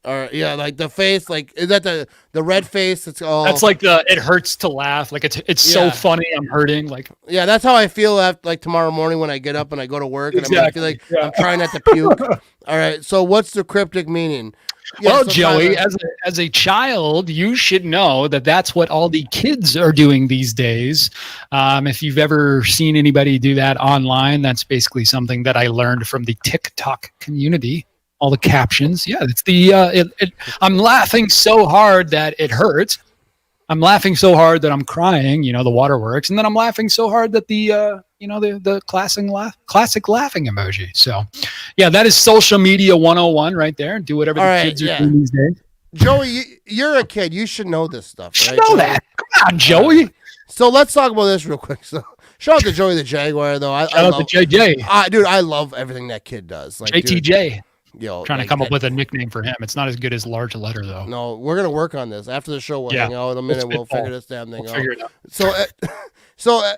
Or yeah, like the face, like is that the red face? It's all. That's like it hurts to laugh. Like it's so funny. I'm hurting. Like yeah, that's how I feel after like tomorrow morning when I get up and I go to work and I feel like I'm trying not to puke. All right, so what's the cryptic meaning? Well, so Joey, Tyler- as a child, you should know that that's what all the kids are doing these days. If you've ever seen anybody do that online, that's basically something that I learned from the TikTok community. All the captions, yeah, it's the. I'm laughing so hard that it hurts. I'm laughing so hard that I'm crying. The waterworks, and then I'm laughing so hard that the classic laughing emoji. So, yeah, that is social media 101 right there. Do whatever All the right, kids are yeah. doing these days. Joey, you're a kid. You should know this stuff. You Right, know Joey? that. Come on, Joey. So let's talk about this real quick. So shout out to Joey the Jaguar, though. I Shout out love, to JJ. Dude, I love everything that kid does. Like, dude, JTJ. yo, Trying like to come up that- with a nickname for him. It's not as good as large letter though. No, we're gonna work on this after the show. We'll Yeah. hang out in a minute. We'll spitball. figure this damn thing out. Figure it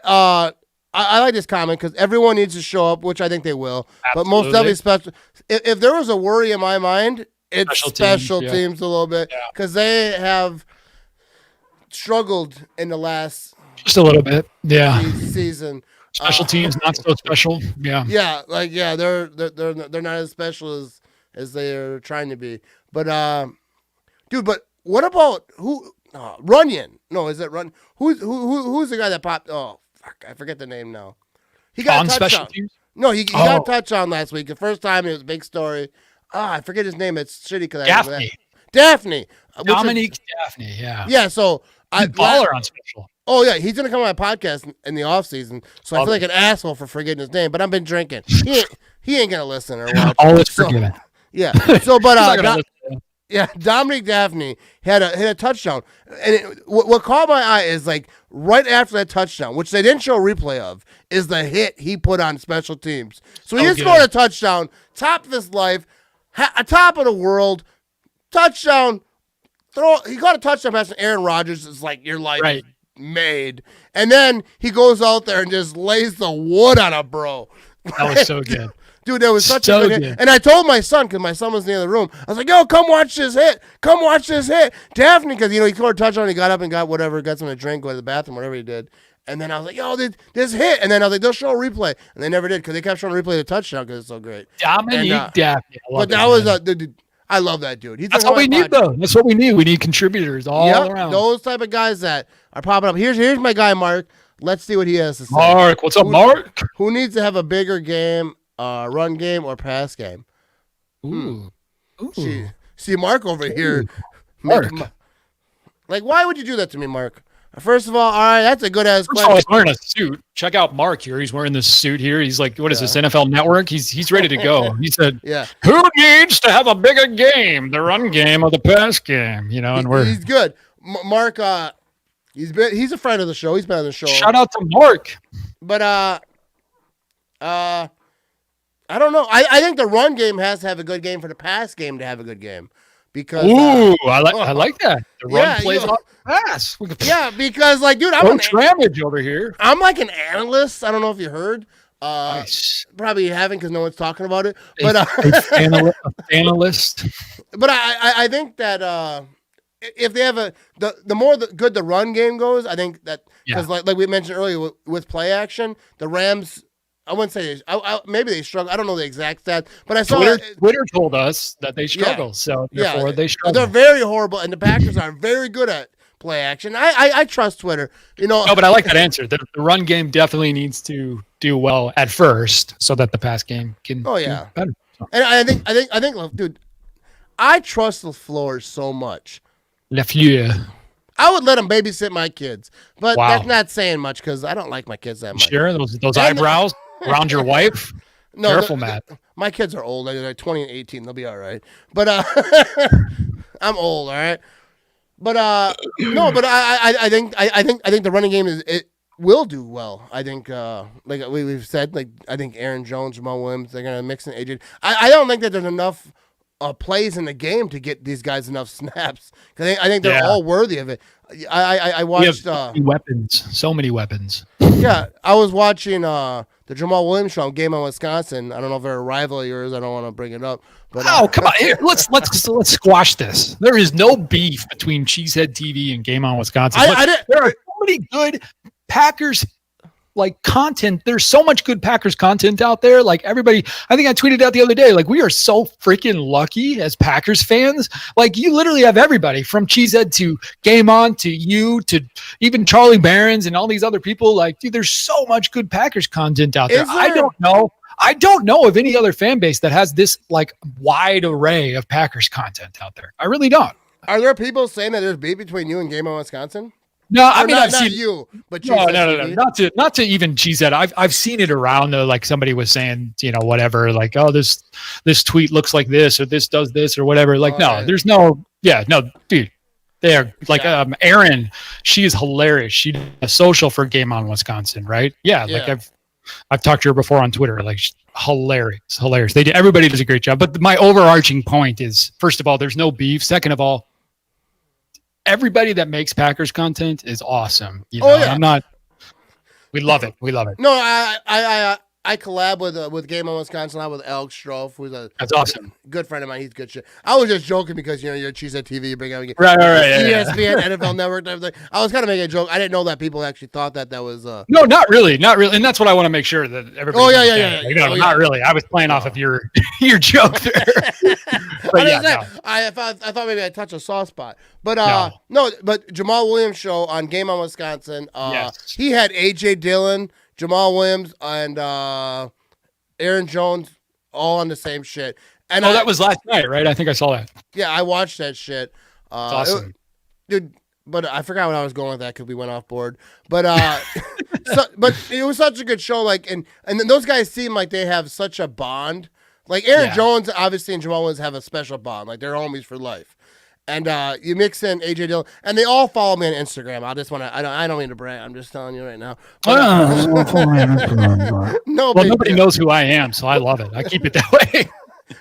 out. I like this comment because everyone needs to show up, which I think they will. But most Absolutely. definitely special. If there was a worry in my mind, it's special yeah. teams a little bit because they have struggled in the last Just a little bit. Yeah. season. Special teams, not so special. Yeah. Yeah, they're not as special as they're trying to be. But dude, but what about Runyon? No, is it Run? Who's the guy that popped? Oh, fuck, I forget the name now. He got On a special touchdown. teams? No, he got a touchdown last week. The first time it was a big story. I forget his name. It's shitty because Daphne. Dominique Daphne, yeah. Yeah, so Baller on special. Oh yeah, he's gonna come on my podcast in the off season. So I feel like an asshole for forgetting his name, but I've been drinking. He ain't gonna listen or watch. All is forgiven. Yeah. So, but He's not gonna listen. yeah, Dominic Daphne hit a touchdown, and what caught my eye is like right after that touchdown, which they didn't show a replay of, is the hit he put on special teams. So he just scored a touchdown, top of his life, top of the world, touchdown. He got a touchdown pass to Aaron Rodgers. It's like your life is made, and then he goes out there and just lays the wood on a bro. That was so good. Dude, that was such So a good hit. good. And I told my son, because my son was in the other room, I was like, yo, come watch this hit. Come watch this hit. Daphne, because, he scored a touchdown, he got up and got something to drink, go to the bathroom, whatever he did. And then I was like, yo, this hit. And then I was like, they'll show a replay. And they never did, because they kept showing a replay of the touchdown because it's so great. Dominique Daphne. But that was dude, I love that dude. That's what we need, though. That's what we need. We need contributors all around. Those type of guys that are popping up. Here's my guy, Mark. Let's see what he has to say. Mark, what's up, Mark? Who needs to have a bigger game? Run game or pass game? Ooh. See Mark over here. Mark. Like, why would you do that to me, Mark? First of all right, that's a good ass First of all, question. he's wearing a suit. Check out Mark here. He's wearing this suit here. He's like, what is this, NFL Network? He's ready to go. He said, who needs to have a bigger game? The run game or the pass game? And he's good. Mark, he's a friend of the show. He's been on the show. Shout out to Mark. But I don't know. I think the run game has to have a good game for the pass game to have a good game. Because I like that. The run plays off the pass. Yeah, because dude, I'm damage over here. I'm like an analyst. I don't know if you heard. Nice. Probably you haven't because no one's talking about it. But analyst. But I think that if they have the more good the run game goes, I think that because like we mentioned earlier with play action, the Rams. I wouldn't say maybe they struggle. I don't know the exact stat, but I saw Twitter told us that they struggle, so therefore they struggle. They're very horrible, and the Packers are very good at play action. I trust Twitter. No, but I like that answer. The run game definitely needs to do well at first, so that the pass game can. Oh yeah, do better. And I think, dude, I trust LaFleur so much. LaFleur. I would let him babysit my kids, but that's not saying much because I don't like my kids that much. Sure, those eyebrows around your wife. No, careful, Matt. My kids are old. They're 20 and 18. They'll be all right. But I'm old. All right. But no. But I think the running game it will do well. I think like we've said, I think Aaron Jones, Jamal Williams, they're gonna mix in AJ. I don't think that there's enough plays in the game to get these guys enough snaps. Because I think they're all worthy of it. I watched so many weapons. Yeah, I was watching the Jamal Williams show on Game on Wisconsin. I don't know if they're a rival of yours. I don't want to bring it up. But come on, here, let's squash this. There is no beef between Cheesehead TV and Game on Wisconsin. There are so many good Packers like content. There's so much good Packers content out there. Like everybody, I think I tweeted out the other day, like we are so freaking lucky as Packers fans. Like you literally have everybody from Cheesehead to Game On to you to even Charlie Barons and all these other people. Like, dude, there's so much good Packers content out there. I don't know of any other fan base that has this like wide array of Packers content out there. I really don't. Are there people saying that there's beef between you and Game On Wisconsin? No, I mean, not, I've seen you, but no, not to even Cheesehead. I've seen it around though. Like somebody was saying, whatever, like, oh, this tweet looks like this or this does this or whatever. Like, there's no, dude. They are like Erin. She is hilarious. She did a social for Game On Wisconsin, right? Yeah, like I've talked to her before on Twitter. Like hilarious. Everybody does a great job. But my overarching point is, first of all, there's no beef. Second of all, everybody that makes Packers content is awesome. We love it. No, I collab with Game On Wisconsin, with Alex Stroff, who's that's awesome. Good friend of mine. He's good shit. I was just joking because you're Cheesehead TV, you bring out right, ESPN, NFL Network, everything. I was kind of making a joke. I didn't know that people actually thought that was. No, not really, and that's what I want to make sure that everybody. Oh yeah. Not really. I was playing off of your joke there. I thought maybe I touched a soft spot, but but Jamal Williams show on Game On Wisconsin. He had AJ Dillon, Jamal Williams, and Aaron Jones all on the same shit. And that was last night, right? I think I saw that. Yeah, I watched that shit. Awesome. Dude, but I forgot what I was going with that because we went off board. But but it was such a good show. Like, and then those guys seem like they have such a bond. Like Aaron Jones, obviously, and Jamal Williams have a special bond. Like they're homies for life. And you mix in AJ Dillon, and they all follow me on Instagram. I don't mean to brag. I'm just telling you right now. Nobody knows who I am, so I love it. I keep it that way.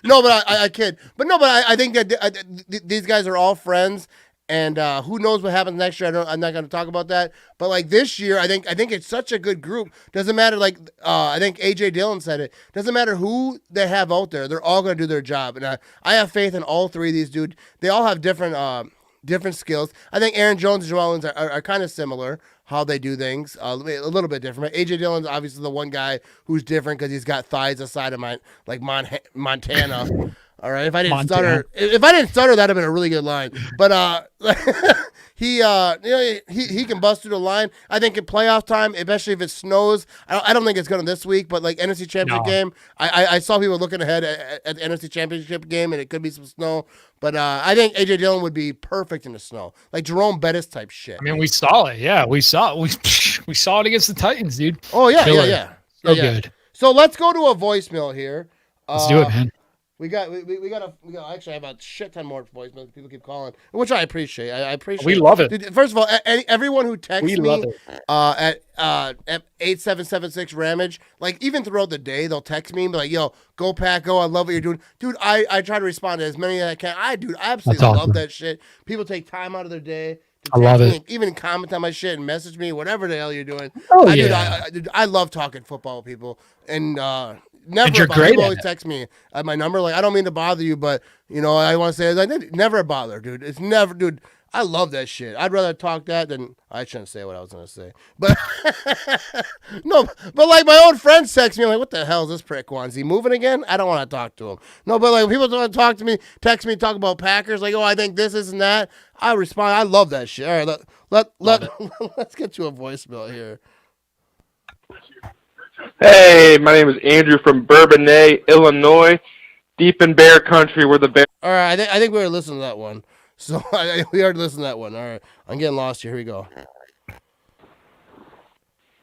No, but I kid. But I think that these guys are all friends, and who knows what happens next year? I'm not going to talk about that. But like this year, I think it's such a good group. Doesn't matter. Like I think AJ Dillon said it. Doesn't matter who they have out there. They're all going to do their job, and I have faith in all three of these dudes. They all have different skills. I think Aaron Jones and Jamal Williams are kind of similar. How they do things, a little bit different. But AJ Dillon's obviously the one guy who's different because he's got thighs the size of Montana. All right, if I didn't stutter, that'd have been a really good line. But he can bust through the line. I think in playoff time, especially if it snows, I don't think it's going to this week. But like NFC Championship game, I saw people looking ahead at the NFC Championship game, and it could be some snow. But I think AJ Dillon would be perfect in the snow, like Jerome Bettis type shit. I mean, we saw it. Yeah, we saw it against the Titans, dude. Oh yeah. So good. So let's go to a voicemail here. Let's do it, man. We got actually I have a shit ton more voicemails. People keep calling, which I appreciate. I appreciate. We love it. Dude, first of all, everyone who texts me at 8776 Ramage, like even throughout the day, they'll text me and be like, "Yo, go Pack, go! I love what you're doing, dude." I try to respond to as many as I can. I absolutely love that shit. People take time out of their day. I love it. Even comment on my shit and message me, whatever the hell you're doing. Oh yeah. I love talking football with people, and you're great. People always text me at my number. Like, I don't mean to bother you, but I want to say never a bother, dude. It's never, dude. I love that shit. I'd rather talk that than I shouldn't say what I was gonna say. But no, but like my own friends text me, I'm like, what the hell is this prick want? Is he moving again? I don't want to talk to him. No, but like people want to talk to me, text me, talk about Packers, like, oh, I think this and that. I respond. I love that shit. All right, let's get to a voicemail here. Hey, my name is Andrew from Bourbonnais, Illinois, deep in bear country where the bear. All right, I think we already listened to that one. So we already listened to that one. All right, I'm getting lost here. Here we go.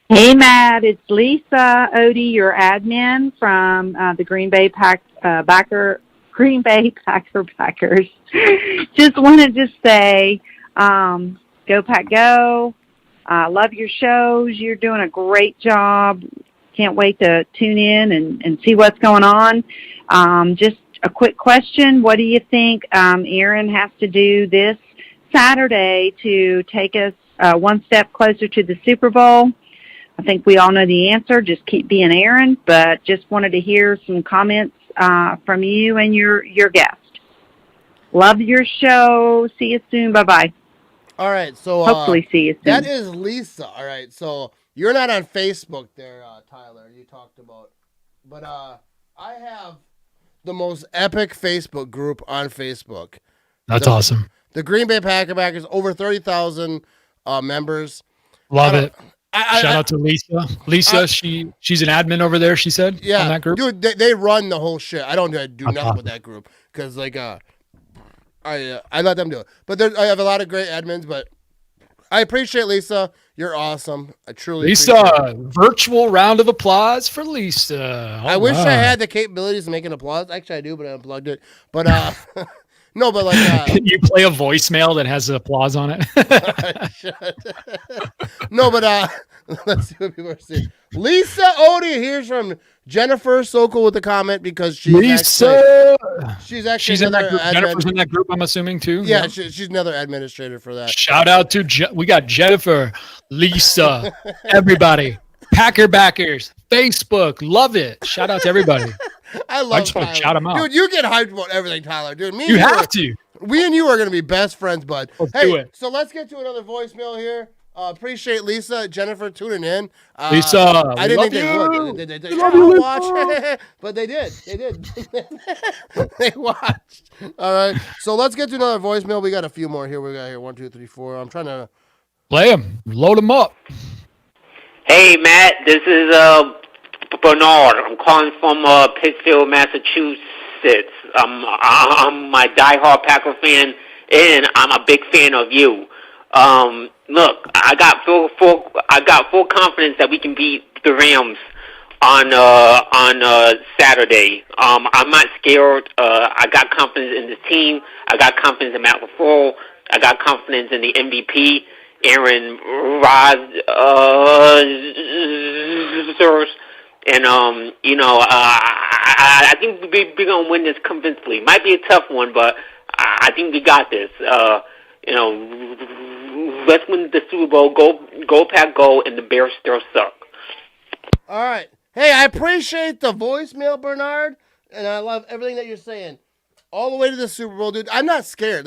Hey, Matt, it's Lisa Odie, your admin from the Green Bay Packers. Just wanted to say, go Pack Go. Love your shows. You're doing a great job. Can't wait to tune in and see what's going on. Just a quick question. What do you think Aaron has to do this Saturday to take us one step closer to the Super Bowl? I think we all know the answer. Just keep being Aaron, but just wanted to hear some comments from you and your guest. Love your show. See you soon. Bye-bye. All right, so hopefully see you soon. That is Lisa. All right, so You're not on Facebook there, Tyler. You talked about, but I have the most epic Facebook group on Facebook. That's awesome. The Green Bay Packers, over 30,000 members. Love it. Shout out to Lisa. Lisa, she's an admin over there, she said, on that group. Dude, they run the whole shit. I don't do nothing with that group because, like, I let them do it. But I have a lot of great admins, but I appreciate Lisa. You're awesome. I truly Lisa, virtual round of applause for Lisa. I wish I had the capabilities of making applause. Actually, I do, but I unplugged it. But, no, but like you play a voicemail that has applause on it. No, but let's see what people are saying. Lisa Odie here's from Jennifer Sokol with a comment because she's she's in that group. Jennifer's in that group, I'm assuming too. Yeah, she's another administrator for that. Shout out to we got Jennifer, Lisa, everybody, Packer backers, Facebook, love it. Shout out to everybody. I love just want to shout them out. Dude, you get hyped about everything, Tyler. Dude, you have to. We and you are going to be best friends, bud. Let's do it. So let's get to another voicemail here. Appreciate Lisa, Jennifer tuning in. Lisa, I didn't think they would. They watch, but they did. They did. They watched. All right. So let's get to another voicemail. We got a few more here. We got here 1, 2, 3, 4. I'm trying to play them. Load them up. Hey, Matt. This is Bernard. I'm calling from Pittsfield, Massachusetts. I'm my diehard Packer fan, and I'm a big fan of you. Look, I got full confidence that we can beat the Rams on Saturday. I'm not scared. I got confidence in the team. I got confidence in Matt LaFleur. I got confidence in the MVP, Aaron Rodgers. And I think we're gonna win this convincingly. Might be a tough one, but I think we got this. Let's win the Super Bowl. Go Pack, go! And the Bears still suck. All right. Hey, I appreciate the voicemail, Bernard, and I love everything that you're saying. All the way to the Super Bowl, dude. I'm not scared.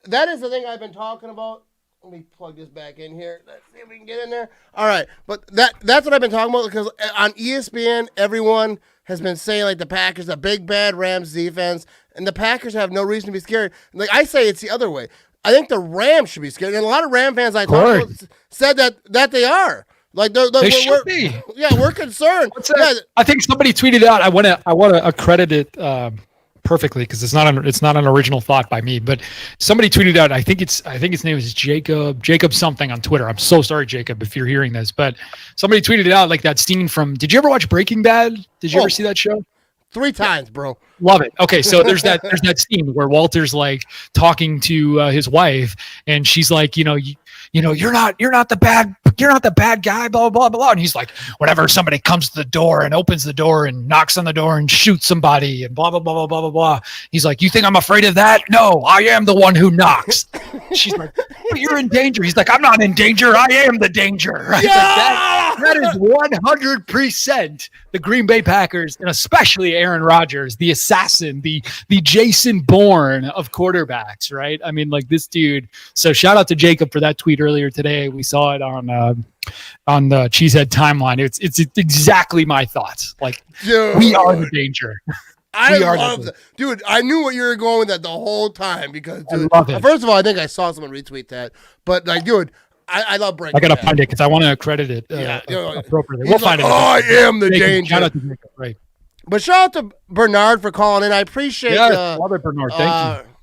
That is the thing I've been talking about. Let me plug this back in here. Let's see if we can get in there. All right. But that's what I've been talking about because on ESPN, everyone has been saying, like, the Packers, the big, bad Rams defense, and the Packers have no reason to be scared. Like, I say it's the other way. I think the Rams should be scared. And a lot of Ram fans I talked to said that they are. Like, they should be. Yeah, we're concerned. I think somebody tweeted out, I want to accredit it perfectly because it's not an original thought by me, but somebody tweeted out, I think his name is Jacob something on Twitter. I'm so sorry, Jacob, if you're hearing this, but somebody tweeted it out, like that scene from, did you ever watch Breaking Bad? Did you ever see that show? 3 times, bro. Love it. Okay, so there's that scene where Walter's like talking to his wife, and she's like, you're not the bad guy, blah blah blah. And he's like, whenever somebody comes to the door and opens the door and knocks on the door and shoots somebody and blah blah blah blah blah blah blah. He's like, you think I'm afraid of that? No, I am the one who knocks. She's like, but you're in danger. He's like, I'm not in danger. I am the danger. Right? Yeah! That is 100% the Green Bay Packers, and especially Aaron Rodgers, the assassin, the Jason Bourne of quarterbacks, right? I mean, like, this dude. So shout out to Jacob for that tweet earlier today. We saw it on the Cheesehead timeline. It's exactly my thoughts. Like, dude, we are the danger. I love that. Dude, I knew what you were going with that the whole time because, dude, I love it. First of all, I think I saw someone retweet that. But, like, dude, I love Breaking Bad. I got to find it because I want to accredit it appropriately. We'll find it. I am the danger. Shout out to Jacob, right. But shout out to Bernard for calling in. I appreciate love it, Bernard. Thank you.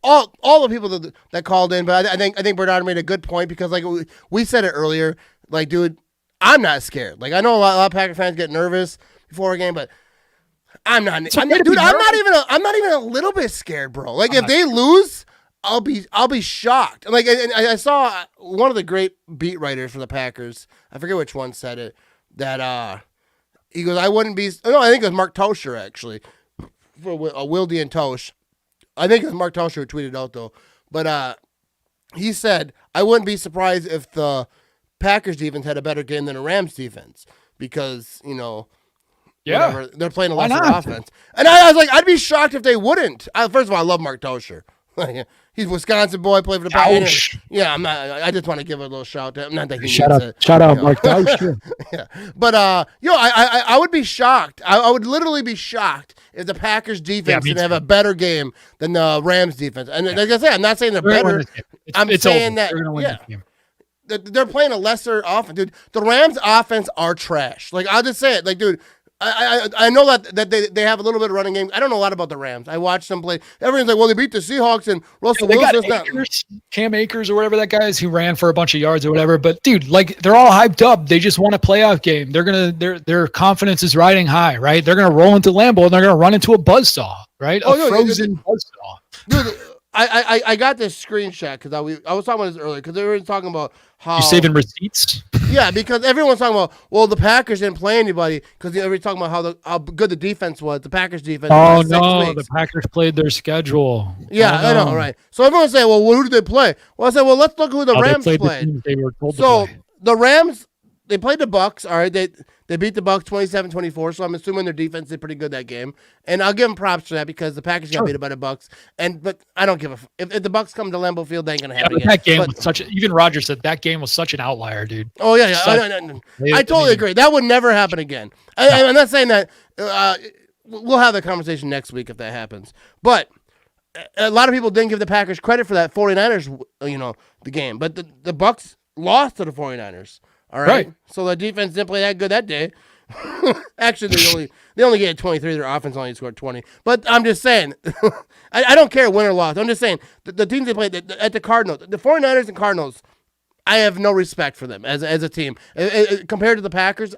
All the people that called in, but I think Bernard made a good point because, like, we said it earlier, like, dude, I'm not scared. Like, I know a lot of Packer fans get nervous before a game, but I'm not. I'm not even a little bit scared, bro. Like, if they lose, I'll be shocked. Like, and I saw one of the great beat writers for the Packers. I forget which one said it. That he goes, I wouldn't be. No, I think it was Mark Tosher actually for Wildy and Tosh. I think it was Mark Tosher who tweeted out though. But he said, I wouldn't be surprised if the Packers defense had a better game than the Rams defense because they're playing a lesser offense. And I was like, I'd be shocked if they wouldn't. First of all, I love Mark Tosher. He's a Wisconsin boy, played for the Packers. Yeah, I'm not. I just want to give a little shout out. Not that he Shout needs out, it. shout out, you know. Mark Dauch. Yeah, but I would be shocked. I would literally be shocked if the Packers defense didn't have a better game than the Rams defense. And like I said, I'm not saying they're better. I'm saying that they're playing a lesser offense, dude. The Rams offense are trash. Like, I'll just say it. Like, dude, I know that they have a little bit of running game. I don't know a lot about the Rams. I watched them play. Everyone's like, well, they beat the Seahawks and Russell Wilson's not. Cam Akers or whatever that guy is who ran for a bunch of yards or whatever. But dude, like, they're all hyped up. They just won a playoff game. Their confidence is riding high, right? They're gonna roll into Lambeau and they're gonna run into a buzzsaw, right? Frozen buzzsaw. Dude, I got this screenshot because I was talking about this earlier because they were talking about how you're saving receipts. Yeah, because everyone's talking about, well, the Packers didn't play anybody because they were talking about how good the defense was, the Packers defense. Oh no, the Packers played their schedule. Yeah, I know, right? So everyone's saying, well, who did they play? Well, I said, well, let's look who the Rams played. They were told so to play. The Rams, they played the Bucks. All right, they beat the Bucks 27-24. So I'm assuming their defense did pretty good that game, and I'll give them props for that because the Packers got beat by the Bucks. But I don't give a if the Bucks come to Lambeau Field, they ain't gonna happen again. That game was even Roger said that game was such an outlier, dude. Oh yeah. I totally agree. That would never happen again. I'm not saying that. We'll have that conversation next week if that happens. But a lot of people didn't give the Packers credit for that 49ers, the game. But the Bucks lost to the 49ers. All right. So the defense didn't play that good that day. Actually, they only get 23. Their offense only scored 20. But I'm just saying, I don't care win or loss. I'm just saying the teams they played at the Cardinals, the 49ers and Cardinals, I have no respect for them as a team. Compared to the Packers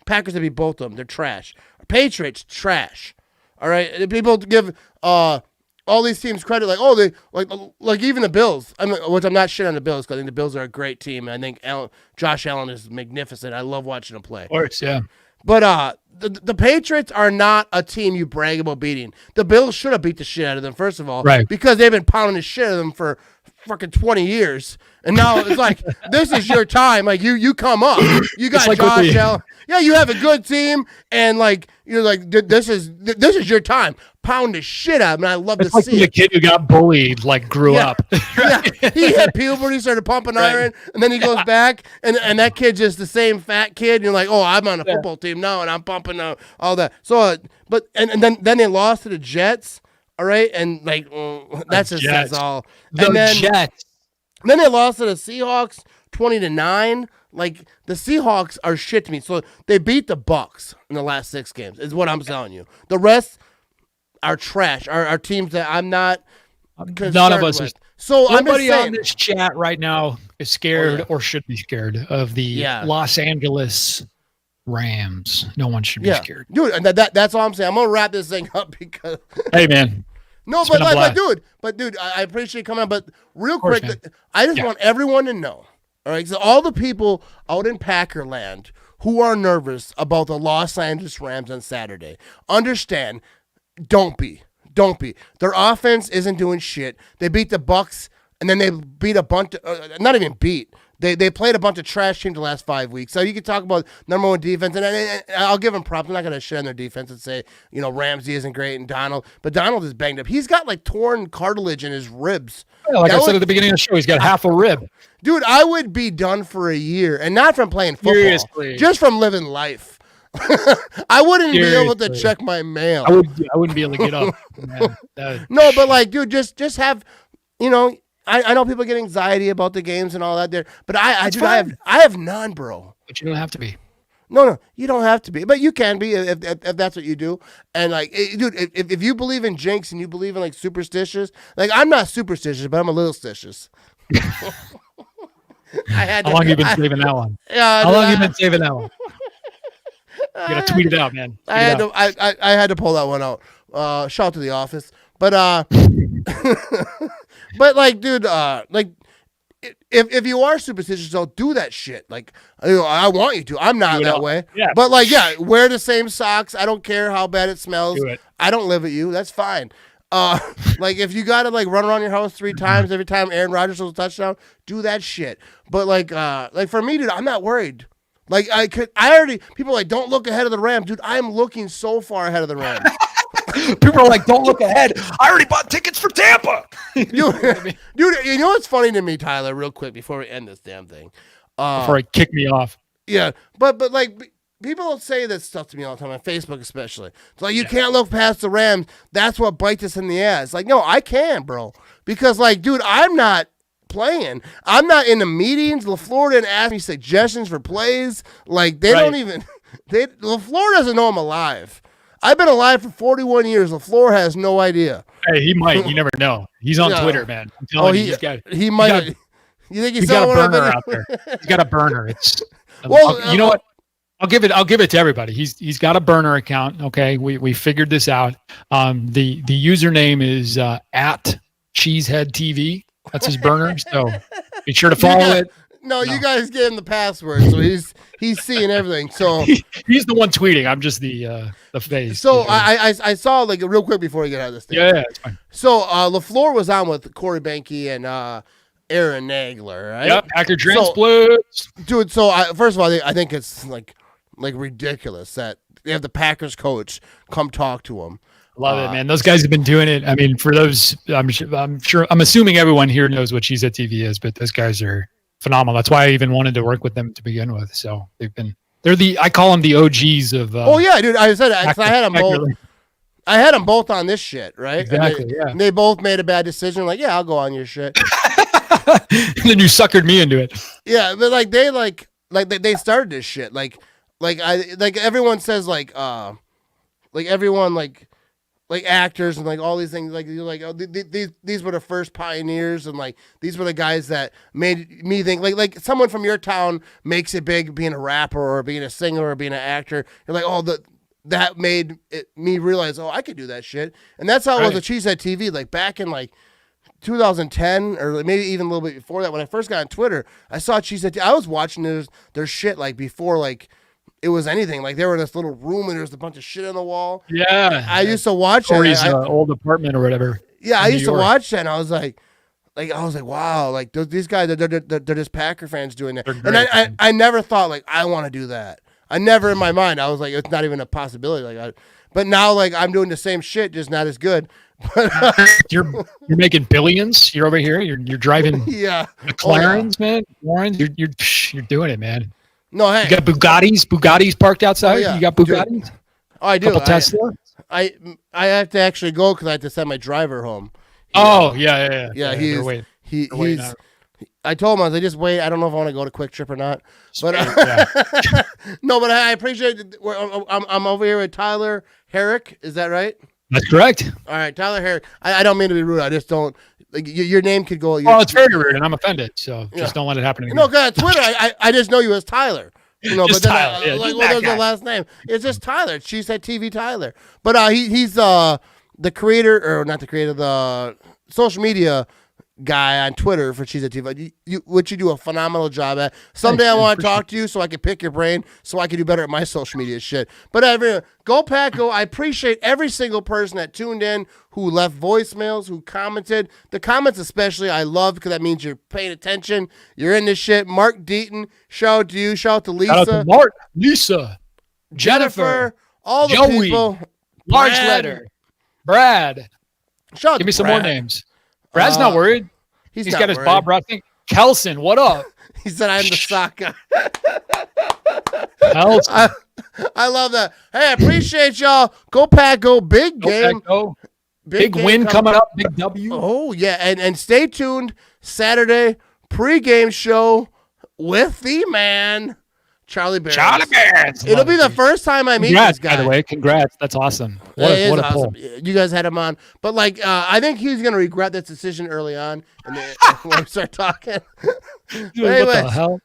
would be both of them. They're trash. Patriots, trash. All right. People give all these teams credit, they like even the Bills. Which I'm not shit on the Bills because I think the Bills are a great team. And I think Josh Allen is magnificent. I love watching him play. Of course, yeah. But the Patriots are not a team you brag about beating. The Bills should have beat the shit out of them, first of all, because they've been pounding the shit out of them for fucking 20 years. And now it's like, this is your time. Like, you come up. You got like Josh Allen. Yeah, you have a good team, and you're like, this is your time. Pound the shit out of him, and I love to see it. The kid who got bullied grew up. Yeah, he hit puberty, started pumping iron, and then he goes back, and that kid's just the same fat kid. And you're like, oh, I'm on a football team now, and I'm pumping all that. So, and then they lost to the Jets. All right, and that's just says all. And then Jets. Then they lost to the Seahawks 20-9. Like, the Seahawks are shit to me. So they beat the Bucks in the last 6 games, is what I'm telling you. The rest are trash. Are teams that I'm not concerned None of us with. are. So nobody I'm on this chat right now is scared or should be scared of the Los Angeles Rams. No one should be scared. Dude, and that's all I'm saying. I'm going to wrap this thing up because... Hey, man. No, but dude, I appreciate you coming on. But real quick, I just want everyone to know, all right? So all the people out in Packerland who are nervous about the Los Angeles Rams on Saturday, understand, don't be. Their offense isn't doing shit. They beat the Bucks, and then they beat a bunch of, not even beat. They played a bunch of trash teams the last 5 weeks. So you can talk about number one defense, and I'll give them props. I'm not going to shit on their defense and say, Ramsey isn't great and Donald. But Donald is banged up. He's got, torn cartilage in his ribs. Yeah, like I said at the beginning of the show, he's got half a rib. Dude, I would be done for a year, and not from playing football. Seriously. Just from living life. I wouldn't be able to check my mail. I wouldn't be able to get up. Man, no, but, dude, just have, I know people get anxiety about the games and all that there, but I have none, bro. But you don't have to be. No, you don't have to be, but you can be if that's what you do. And dude, if you believe in jinx and you believe in superstitious, I'm not superstitious, but I'm a little stitious. How long have you been saving that one? How long have you been saving that one? You gotta tweet it out, man. I had to pull that one out. Shout out to The Office, but but dude, if you are superstitious, don't do that shit. I want you to. I'm not that way. Yeah. But wear the same socks. I don't care how bad it smells. Do it. I don't live with you. That's fine. If you gotta run around your house 3 times every time Aaron Rodgers throws a touchdown, do that shit. But for me, dude, I'm not worried. People don't look ahead of the Rams, dude. I'm looking so far ahead of the Rams. People are like, don't look ahead. I already bought tickets for Tampa. Dude, you know what's funny to me, Tyler, real quick before we end this damn thing? Before I kick me off. Yeah, but like people say this stuff to me all the time on Facebook, especially. It's like you can't look past the Rams. That's what bites us in the ass. Like, no, I can, bro, because like, dude, I'm not playing. I'm not in the meetings. LaFleur didn't ask me suggestions for plays. Like they don't even. LaFleur doesn't know I'm alive. I've been alive for 41 years. LaFleur has no idea. Hey, he might. You never know. He's on Twitter, man. I'm telling you, he might. You think he's got a burner out there? He's got a burner. It's you know what? I'll give it to everybody. He's got a burner account. Okay, we figured this out. The username is at Cheesehead TV. That's his burner. So be sure to follow it. No, you guys gave him the password, so he's seeing everything. So he's the one tweeting. I'm just the face. So I saw like real quick before we get out of this thing. Yeah, it's fine. So LaFleur was on with Corey Benke and Aaron Nagler, right? Yep, Packer Splits. Dude, so first of all, I think it's like ridiculous that they have the Packers coach come talk to him. Love it, man. Those guys have been doing it. I mean, for those, I'm assuming everyone here knows what Cheesehead TV is, but those guys are phenomenal. That's why I even wanted to work with them to begin with. So I call them the OGs of. Oh yeah, dude. I said I had them both. I had them both on this shit, right? Exactly. And they both made a bad decision. Like, yeah, I'll go on your shit. And then you suckered me into it. Yeah, but they started this shit. Like everyone says like everyone like actors and like all these things like you're like, oh, these were the first pioneers and like these were the guys that made me think like someone from your town makes it big being a rapper or being a singer or being an actor. You're like, oh, that made me realize, oh, I could do that shit. And that's how it was with Cheesehead TV. Like back in like 2010 or maybe even a little bit before that, when I first got on Twitter, I saw Cheesehead TV. I was watching their shit like before like it was anything. Like they were in this little room and there was a bunch of shit on the wall. Yeah. I used to watch Corey's old apartment or whatever. Yeah, I used to watch that and I was like, wow, like these guys, they're just Packer fans doing that. And I never thought like I want to do that. I never in my mind, I was like, it's not even a possibility. But now like I'm doing the same shit, just not as good. But you're making billions. You're over here. You're driving McLarens, man. Warren, you're doing it, man. No, hey, you got Bugattis parked outside. Oh, yeah. You got Bugattis. Oh, I do. Couple Tesla. I have to actually go because I have to send my driver home. Oh yeah. He's. I told him I was like, just wait. I don't know if I want to go to Quick Trip or not. But no, but I appreciate it. I'm over here with Tyler Herrick. Is that right? That's correct. All right, Tyler Herrick. I don't mean to be rude. I just don't. Like, your name could go. Oh, it's very rude, and I'm offended. So just don't let it happen to me. No, God, Twitter. I just know you as Tyler. You know, just but then Tyler. there's the last name. It's just Tyler. She said TV Tyler. But he's the creator, or not the creator, the social media guy on Twitter for Cheesehead TV, which you do a phenomenal job at. Someday I want to talk to you so I can pick your brain so I can do better at my social media shit. But everyone, go Pack Go. I appreciate every single person that tuned in, who left voicemails, who commented. The comments especially I love because that means you're paying attention. You're in this shit. Mark Deaton, shout out to you. Shout out to Lisa. Shout out to Mark, Lisa, Jennifer, all the Joey, people. Large letter, Brad. Shout out Give me some Brad. more names. Brad's not worried. He's not got his worried. Bob Ross thing. Kelson, what up? He said I'm the sock guy. Kelson. I love that. Hey, I appreciate y'all. Go Pack Go. Big game. Big win coming up. Big W. Oh, yeah. And stay tuned. Saturday pregame show with the man, Charlie Bears. It'll be the first time I meet this guy. By the way, congrats. That's awesome. What a awesome. pull. You guys had him on. But, like, I think he's going to regret that decision early on and then when we start talking. Dude, what the hell?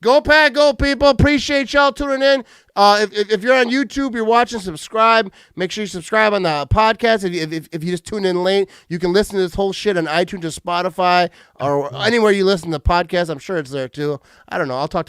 Go Pack Go, people. Appreciate y'all tuning in. If you're on YouTube, you're watching, subscribe. Make sure you subscribe on the podcast. If you just tune in late, you can listen to this whole shit on iTunes or Spotify or anywhere you listen to podcasts. I'm sure it's there too. I don't know. I'll talk to my